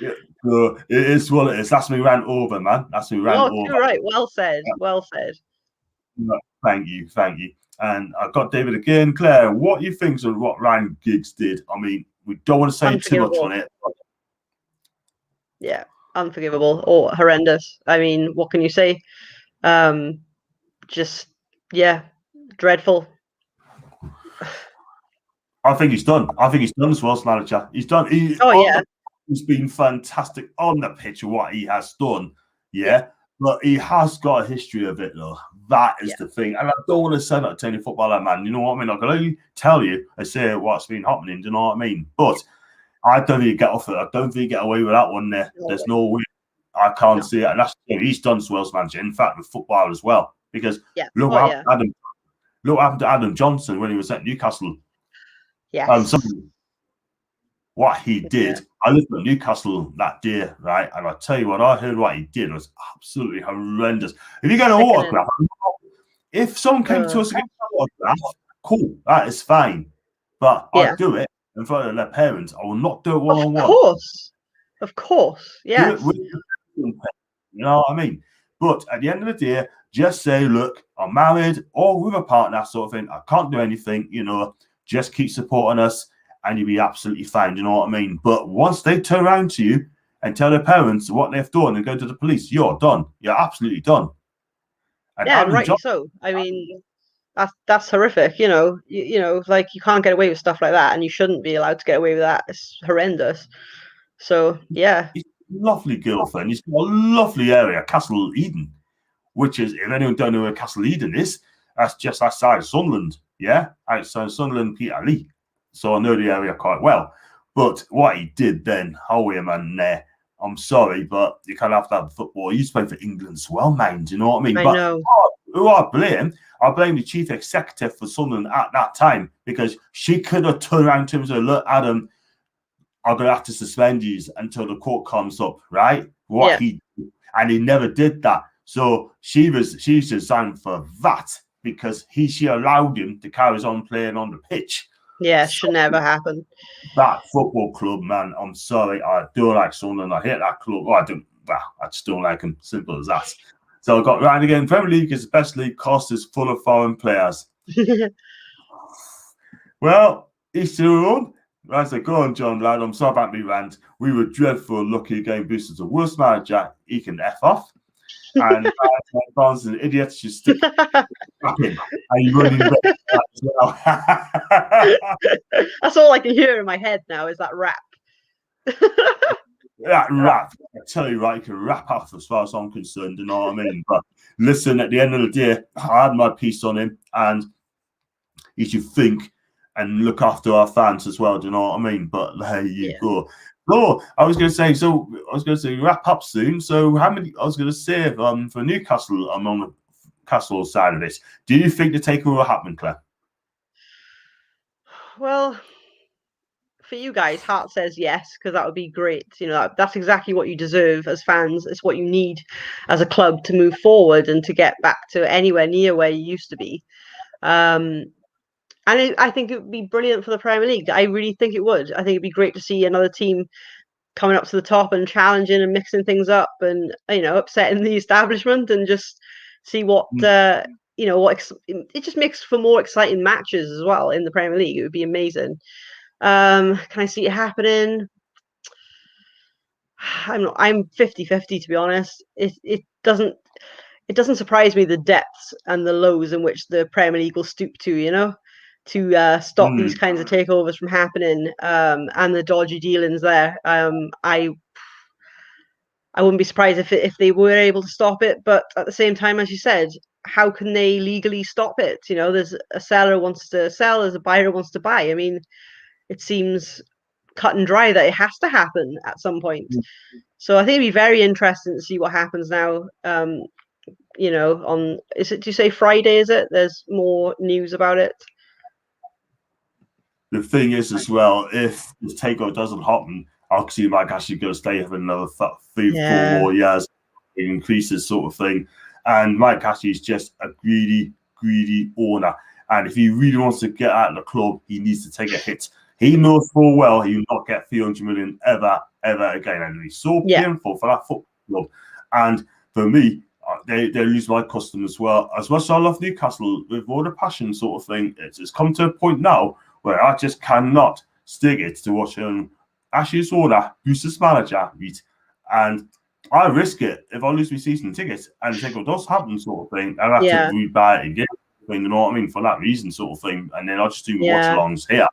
Yeah, so it is what it is. That's me rant over, man. That's me rant over. You're right. Well said. Yeah. Well said. Thank you. And I've got David again. Claire, what do you think of what Ryan Giggs did? I mean, we don't want to say too much on it. Yeah, unforgivable or horrendous. I mean, what can you say? Just, yeah, dreadful. I think he's done. As well as manager. He's done. He's been fantastic on the pitch of what he has done. Yeah. But he has got a history of it, though. That is the thing. And I don't want to say that to any footballer, man. You know what I mean? I can only tell you, I say what's been happening. Do you know what I mean? But I don't think you get off it. I don't think you get away with that one there. There's no way. I can't see it. And that's the thing. He's done as well as manager. In fact, with football as well. Because look what happened to Adam Johnson when he was at Newcastle. Yes. What he did, I lived at Newcastle that day, right? And I tell you what, I heard what he did was absolutely horrendous. If you get an autograph, if someone came to us and got an autograph, cool, that is fine. But I'd do it in front of their parents. I will not do it one-on-one. Of course, yeah. You know what I mean? But at the end of the day, just say, look, I'm married or with a partner, sort of thing. I can't do anything, just keep supporting us. And you'll be absolutely fine, you know what I mean? But once they turn around to you and tell their parents what they've done and go to the police, you're done. You're absolutely done. And rightly so. I mean, that's horrific. You know, like you can't get away with stuff like that, and you shouldn't be allowed to get away with that. It's horrendous. So yeah, he's a lovely girlfriend. He's got a lovely area, Castle Eden, which is, if anyone don't know where Castle Eden is, that's just outside of Sunderland. Yeah, outside Sunderland, Peterlee. So I know the area quite well. But what he did then, man, I'm sorry, but you can't have to have football. He used to play for England as well, man. Do you know what I mean? I know. Who I blame the chief executive for Sunderland at that time, because she could have turned around to him and said, look, Adam, I'm going to have to suspend you until the court comes up, right? He did. And he never did that. So she's resigned for that because she allowed him to carry on playing on the pitch. Yeah, it should never happen. That football club, man, I'm sorry. I do like Sunderland. I hate that club. I just don't like them. Simple as that. So I got right again. Premier League is the best league. Cost is full of foreign players. Well, each to their own. I said, go on, John, lad. I'm sorry about me rant. We were dreadful. Lucky game boosters. The worst manager. He can F off. And Barnes an idiot. Should stick him. And running back as well. That's all I can hear in my head now is that rap. That rap, I tell you, right, you can wrap up as far as I'm concerned, you know what I mean? But listen, at the end of the day, I had my piece on him, and he should think and look after our fans as well, do you know what I mean? But there you go. So I was going to say wrap up soon. So how many? I was going to say for Newcastle, I'm on the Castle side of this. Do you think the takeover will happen, Claire? Well, for you guys, heart says yes, because that would be great. You know, that's exactly what you deserve as fans. It's what you need as a club to move forward and to get back to anywhere near where you used to be. And I think it would be brilliant for the Premier League. I really think it would. I think it'd be great to see another team coming up to the top and challenging and mixing things up and, you know, upsetting the establishment, and just see what, you know, it just makes for more exciting matches as well in the Premier League. It would be amazing. Can I see it happening? I'm 50-50, to be honest. It doesn't surprise me, the depths and the lows in which the Premier League will stoop to, you know, to stop these kinds of takeovers from happening, and the dodgy dealings there. I wouldn't be surprised if they were able to stop it, but at the same time, as you said, how can they legally stop it? You know, there's a seller wants to sell, there's a buyer wants to buy. I mean, it seems cut and dry that it has to happen at some point. So I think it'd be very interesting to see what happens now. You know, do you say Friday, is it? There's more news about it. The thing is, as well, if this takeover doesn't happen, I'll see Mike Ashley going to stay for another 4 more years. It increases, sort of thing. And Mike Ashley is just a greedy owner. And if he really wants to get out of the club, he needs to take a hit. He knows full well he will not get 300 million ever again. And he's so painful for that football club. And for me, they lose my custom as well. As much as I love Newcastle with all the passion, sort of thing, it's come to a point now where I just cannot stick it to watching Ashley's owner, who's his manager, and I risk it if I lose my season ticket and the takeover does happen, sort of thing. I have to rebuy it again, you know what I mean, for that reason, sort of thing. And then I'll just do my watch-alongs here,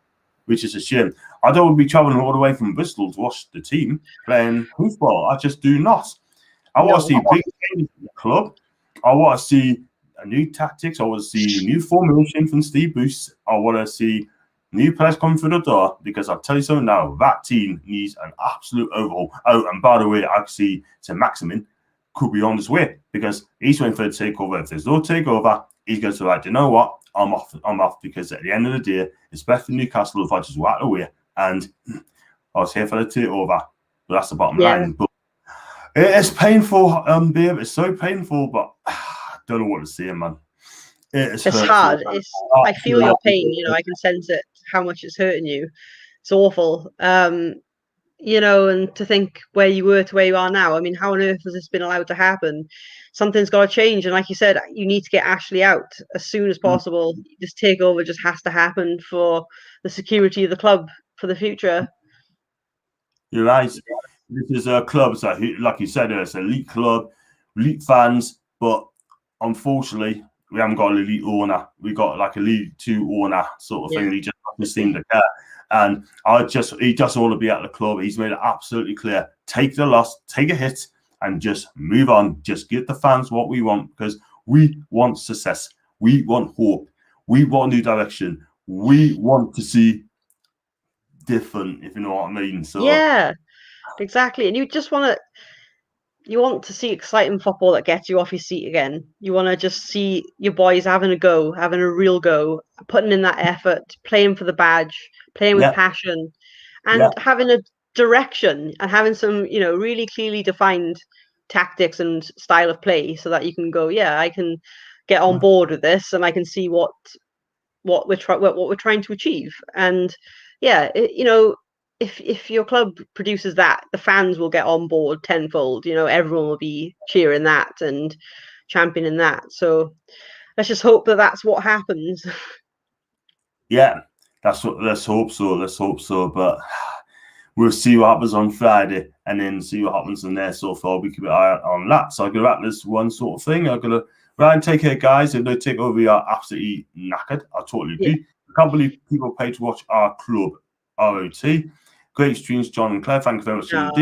which is a shame. I don't want to be travelling all the way from Bristol to watch the team playing football. I just do not. I want to see big changes in the club. I want to see new tactics. I want to see new formation from Steve Bruce. I want to see new players coming through the door, because I'll tell you something now, that team needs an absolute overhaul. Oh, and by the way, I see Saint-Maximin could be on his way, because he's waiting for the takeover. If there's no takeover, he's going to like, you know what, I'm off, because at the end of the day, it's better for Newcastle if I just walk away. And I was here for the takeover, but that's the bottom line. But it's painful, babe. It's so painful, but I don't know what to say, man. It's hard. I feel your pain. You know, I can sense it, how much it's hurting you. It's awful. You know, and to think where you were to where you are now. I mean, how on earth has this been allowed to happen? Something's got to change. And like you said, you need to get Ashley out as soon as possible. This takeover just has to happen for the security of the club for the future. You're right. This is a club, so like you said, it's an elite club, elite fans, but unfortunately, we haven't got an elite owner. We got like a League 2 owner, sort of thing. He just doesn't seem to care. And he doesn't want to be at the club. He's made it absolutely clear. Take the loss, take a hit, and just move on. Just give the fans what we want, because we want success. We want hope. We want new direction. We want to see different, if you know what I mean. So yeah, exactly. And you want to see exciting football that gets you off your seat again. You want to just see your boys having a real go, putting in that effort, playing for the badge, playing with passion, and having a direction, and having some, you know, really clearly defined tactics and style of play, so that you can go, I can get on board with this, and I can see what we're trying to achieve. And you know, if your club produces that, the fans will get on board tenfold. You know, everyone will be cheering that and championing that. So let's just hope that that's what happens. Yeah, let's hope so. But we'll see what happens on Friday, and then see what happens in there. So far, we keep an eye on that. So I'm gonna wrap this one sort of thing. I'm gonna Ryan, take care, guys. If they take over, we are absolutely knackered. I totally agree. I can't believe people pay to watch our club, ROT. Great streams, John and Claire. Thank you very much. Thank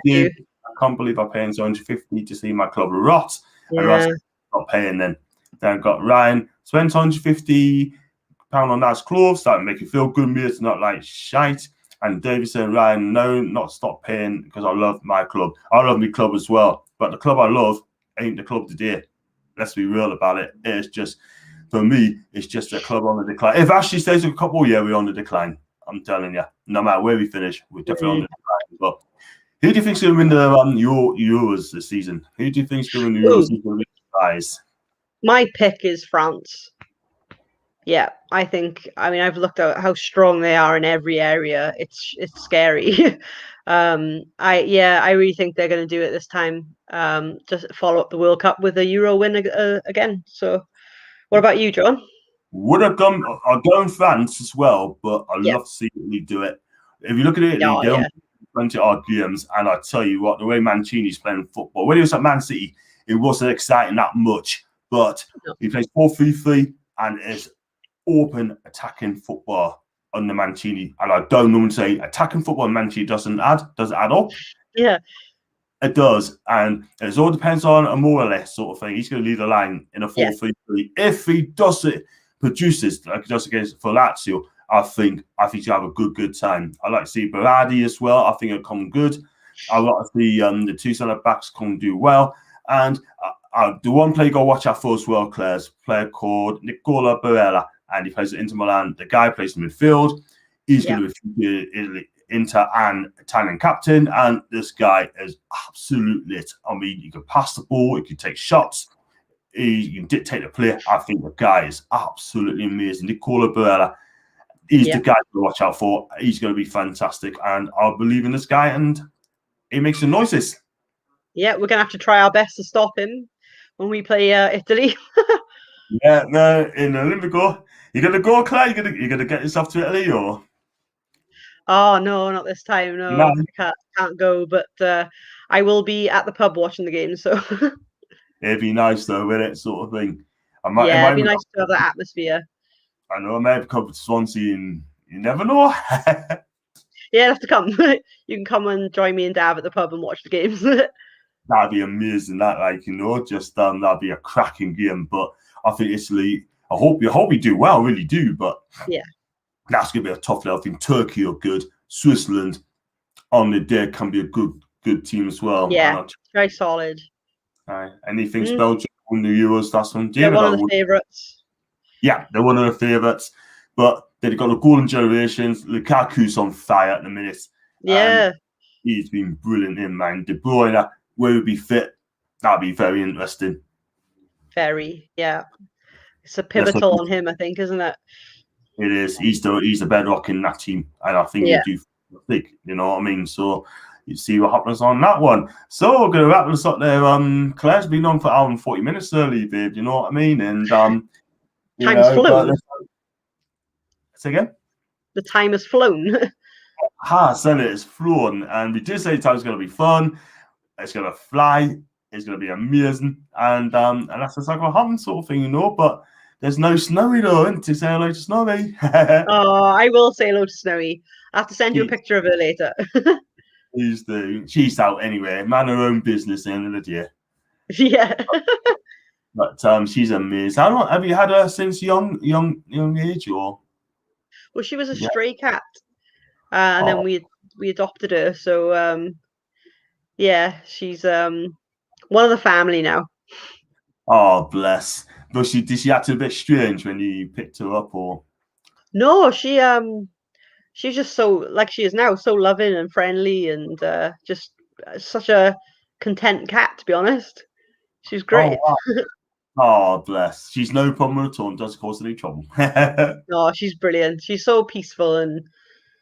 you. I can't believe I'm paying 250 to see my club rot. And Ross not paying then. Then I've got Ryan, spend £250 on nice clothes. That would make you feel good. Me, it's not like shite. And David saying, Ryan, no, not stop paying, because I love my club. I love my club as well. But the club I love ain't the club today. Let's be real about it. It's just, for me, it's just a club on the decline. If Ashley stays a couple, we're on the decline. I'm telling you, no matter where we finish, we're definitely on the decline. But who do you think's going to win the Euros this season? Who do you think's going to win the Euros? Guys, my pick is France. Yeah, I think. I mean, I've looked at how strong they are in every area. It's scary. I really think they're going to do it this time. Just follow up the World Cup with a Euro win again. So, what about you, John? Would have gone. I'll go in France as well, but I'd Yeah. love to see Italy do it. If you look at Italy, Oh, they don't yeah. 20 odd games, and I tell you what, the way Mancini's playing football, when he was at Man City, it wasn't exciting that much, but No. he plays 4-3-3 and it's open attacking football under Mancini. And I don't normally say attacking football Mancini does it add up? Yeah. It does, and it all depends on a more or less sort of thing. He's going to lead the line in a Yeah. 4-3-3. If he does it, produces like he does against for Lazio, I think he'll have a good time. I like to see Berardi as well. I think it'll come good. I like to see the two centre backs come do well. And the one player you got to watch out for as well, Claire's player called Nicola Barella, and he plays at Inter Milan. The guy plays in midfield. He's going to be Inter and Italian captain, and this guy is absolutely lit. I mean, he can pass the ball, he can take shots, he can dictate the play. I think the guy is absolutely amazing. Nicola Barella, he's the guy to watch out for. He's going to be fantastic, and I believe in this guy, and he makes some noises. Yeah, we're gonna have to try our best to stop him when we play Italy. Yeah, no, in Olympico, you're gonna go, Claire. You're gonna get yourself to Italy, or Oh no, not this time. No, I can't go. But I will be at the pub watching the game. So it'd be nice though, with it sort of thing. it'd be nice to have that atmosphere. I know I may have come to Swansea, and you never know. Yeah, have to come. You can come and join me and Dav at the pub and watch the games. That'd be amazing. That, just that'd be a cracking game. But I think Italy. I hope you do well. I really do. But yeah, that's gonna be a tough level. I think Turkey are good. Switzerland on the day can be a good team as well. Yeah, very solid. Anything Belgium win the Euros? That's one. They're one of the favourites. Yeah, they're one of the favourites. But they've got the golden generations. Lukaku's on fire at the minute. Yeah. He's been brilliant in, man. De Bruyne, where would be fit? That'd be very interesting. Very, yeah. It's a pivotal on him, I think, isn't it? It is. He's the bedrock in that team. And I think he'll do big, you know what I mean? So you see what happens on that one. So we're going to wrap this up there. Claire's been on for an hour and 40 minutes early, babe. You know what I mean? And time's flown. Say again? The time has flown. It's flown. And we did say time's going to be fun. It's going to fly. It's going to be amazing. And that's just like what happens sort of thing, you know? But there's no Snowy though, isn't it? Say hello to Snowy. Oh, I will say hello to Snowy. I have to send you a picture of her later. Please do. She's out anyway. Man, her own business at the end of the day. Yeah. But she's amazing. How long have you had her since young age, or? Well, she was a stray cat, and then we adopted her. So yeah, she's one of the family now. Oh, bless. But did she act a bit strange when you picked her up, or? No, she's just so, like she is now, so loving and friendly, and just such a content cat, to be honest. She's great. Oh, wow. Oh, bless. She's no problem at all and doesn't cause any trouble. No, she's brilliant. She's so peaceful and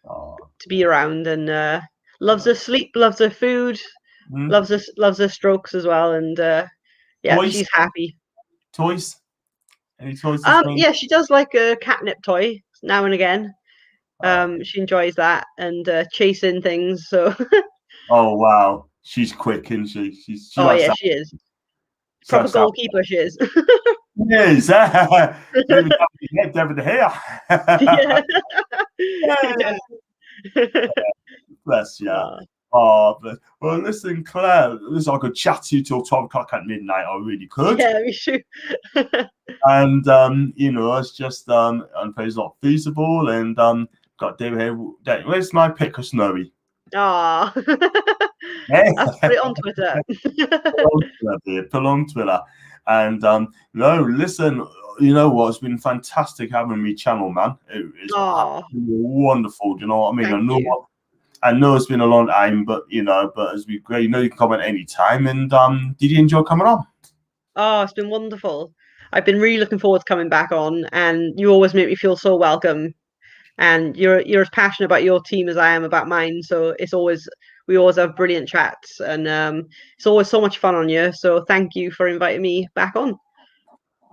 to be around, and loves her sleep, loves her food, loves her strokes as well, and toys? She's happy. Toys? Any toys? Yeah, she does like a catnip toy now and again. She enjoys that and chasing things. So. Oh wow, she's quick, isn't she? She is. Proper goalkeeper, she is. Yes. Maybe head over the hair. Bless you. Oh, well, listen, Claire. Listen, I could chat to you till 12 o'clock at midnight. I really could. Yeah, we should. And it's just it's not feasible. And got David here. Where's my pick of Snowy? Oh, I'll put it on Twitter. Put on Twitter. And no, listen, you know what? It's been fantastic having me channel, man. It's wonderful. Do you know what I mean? I know it's been a long time, but it's been great. You can comment anytime. And did you enjoy coming on? Oh, it's been wonderful. I've been really looking forward to coming back on, and you always make me feel so welcome. And you're as passionate about your team as I am about mine. So we always have brilliant chats, and it's always so much fun on you. So thank you for inviting me back on.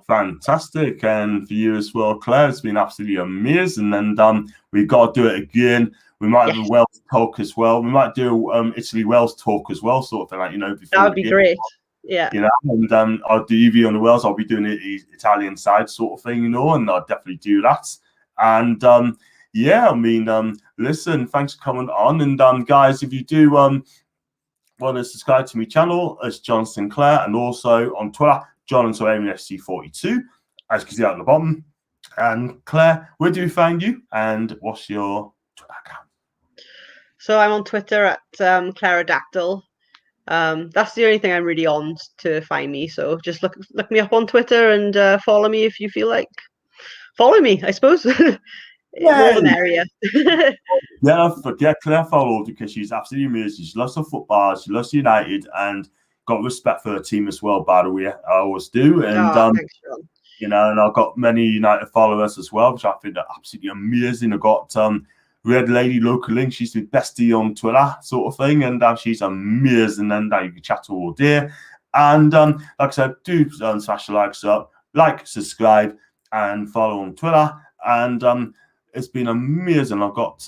Fantastic, and for you as well, Claire. It's been absolutely amazing, and we've got to do it again. We might have a Wales talk as well. We might do Italy Wales talk as well, sort of thing, like, you know. That would be great. Yeah. You know, and I'll do you on the Wales. I'll be doing the Italian side, sort of thing, you know, and I'll definitely do that. And yeah, I mean, listen, thanks for coming on, and guys, if you do want to subscribe to my channel, it's John Sinclair, and also on Twitter, John SC42, as you can see out at the bottom. And Claire, where do we find you, and what's your Twitter account? So I'm on Twitter at Claradactyl. That's the only thing I'm really on to find me. So just look me up on Twitter and follow me if you feel like follow me, I suppose. More an area. Yeah, Claire followed because she's absolutely amazing. She loves her football, she loves United, and got respect for her team as well, by the way. I always do. And thanks, John. you know, and I've got many United followers as well, which I think are absolutely amazing. I've got Red Lady Local Link, she's the bestie on Twitter, sort of thing, and she's amazing, and you can chat to her all day. And like I said, do smash the likes up, subscribe, and follow on Twitter. And it's been amazing. I've got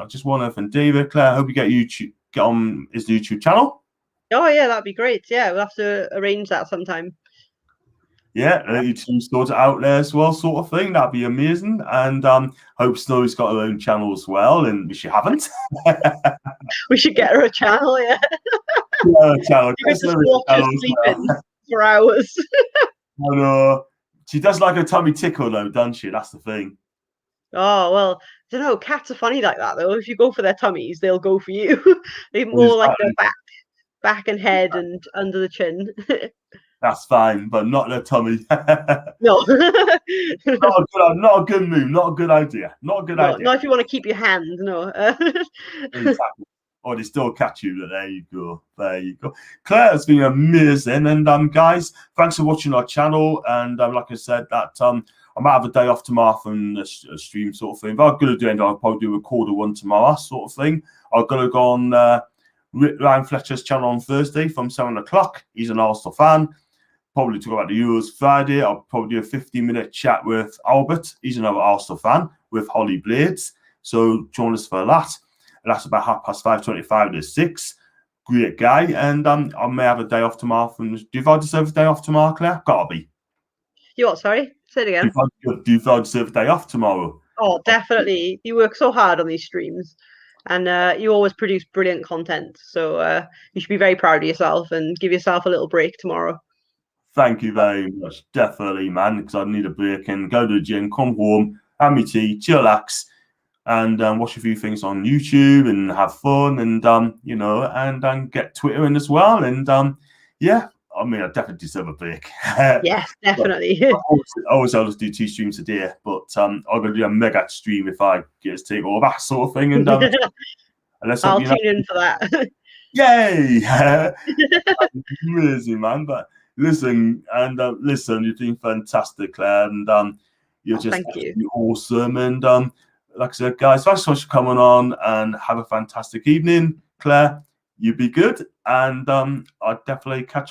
just one other from David. Claire, I hope you get on his YouTube channel. Oh yeah, that'd be great. Yeah, we'll have to arrange that sometime. Yeah, YouTube sort it out there as well, sort of thing. That'd be amazing. And hope Snowy's got her own channel as well, and we should haven't. We should get her a channel, yeah. Yeah, channel. You could just watch her sleeping for hours. I know. She does like a tummy tickle though, doesn't she? That's the thing. Oh well, I don't know. Cats are funny like that though. If you go for their tummies, they'll go for you. They're more like their back and head and under the chin. That's fine, but not their tummy. No. Not a good move. Not a good idea. Not a good idea. Not if you want to keep your hand. No. Exactly. Or they still catch you. There you go. There you go. Claire, it's been amazing. And guys, thanks for watching our channel. And like I said, that I might have a day off tomorrow from a stream sort of thing. If I'm going to do it, I'll probably do a recorder one tomorrow sort of thing. I'm going to go on Ryan Fletcher's channel on Thursday from 7 o'clock. He's an Arsenal fan. Probably talk about the Euros Friday. I'll probably do a 15-minute chat with Albert. He's another Arsenal fan, with Holly Blades. So join us for that. And that's about 5:25 to 6. Great guy. And I may have a day off tomorrow. Do you feel I deserve a day off tomorrow, Claire? Gotta be. You what? Sorry? Say it again. Do you feel I deserve a day off tomorrow? Oh, definitely. You work so hard on these streams. And you always produce brilliant content. So you should be very proud of yourself and give yourself a little break tomorrow. Thank you very much. Definitely, man, because I need a break and go to the gym, come home, have me tea, chillax, and watch a few things on YouTube and have fun and, you know, and get Twitter in as well. And, yeah, I mean, I definitely deserve a break. Yes, definitely. I'll just do 2 streams a day, but I'm going to do a mega stream if I get to take all that sort of thing. And I'll tune in for that. Yay! Amazing, man. But listen, you're doing fantastic, Claire, and you're just awesome. And like I said, guys, thanks so much for coming on, and have a fantastic evening, Claire. You be good, and I'll definitely catch up.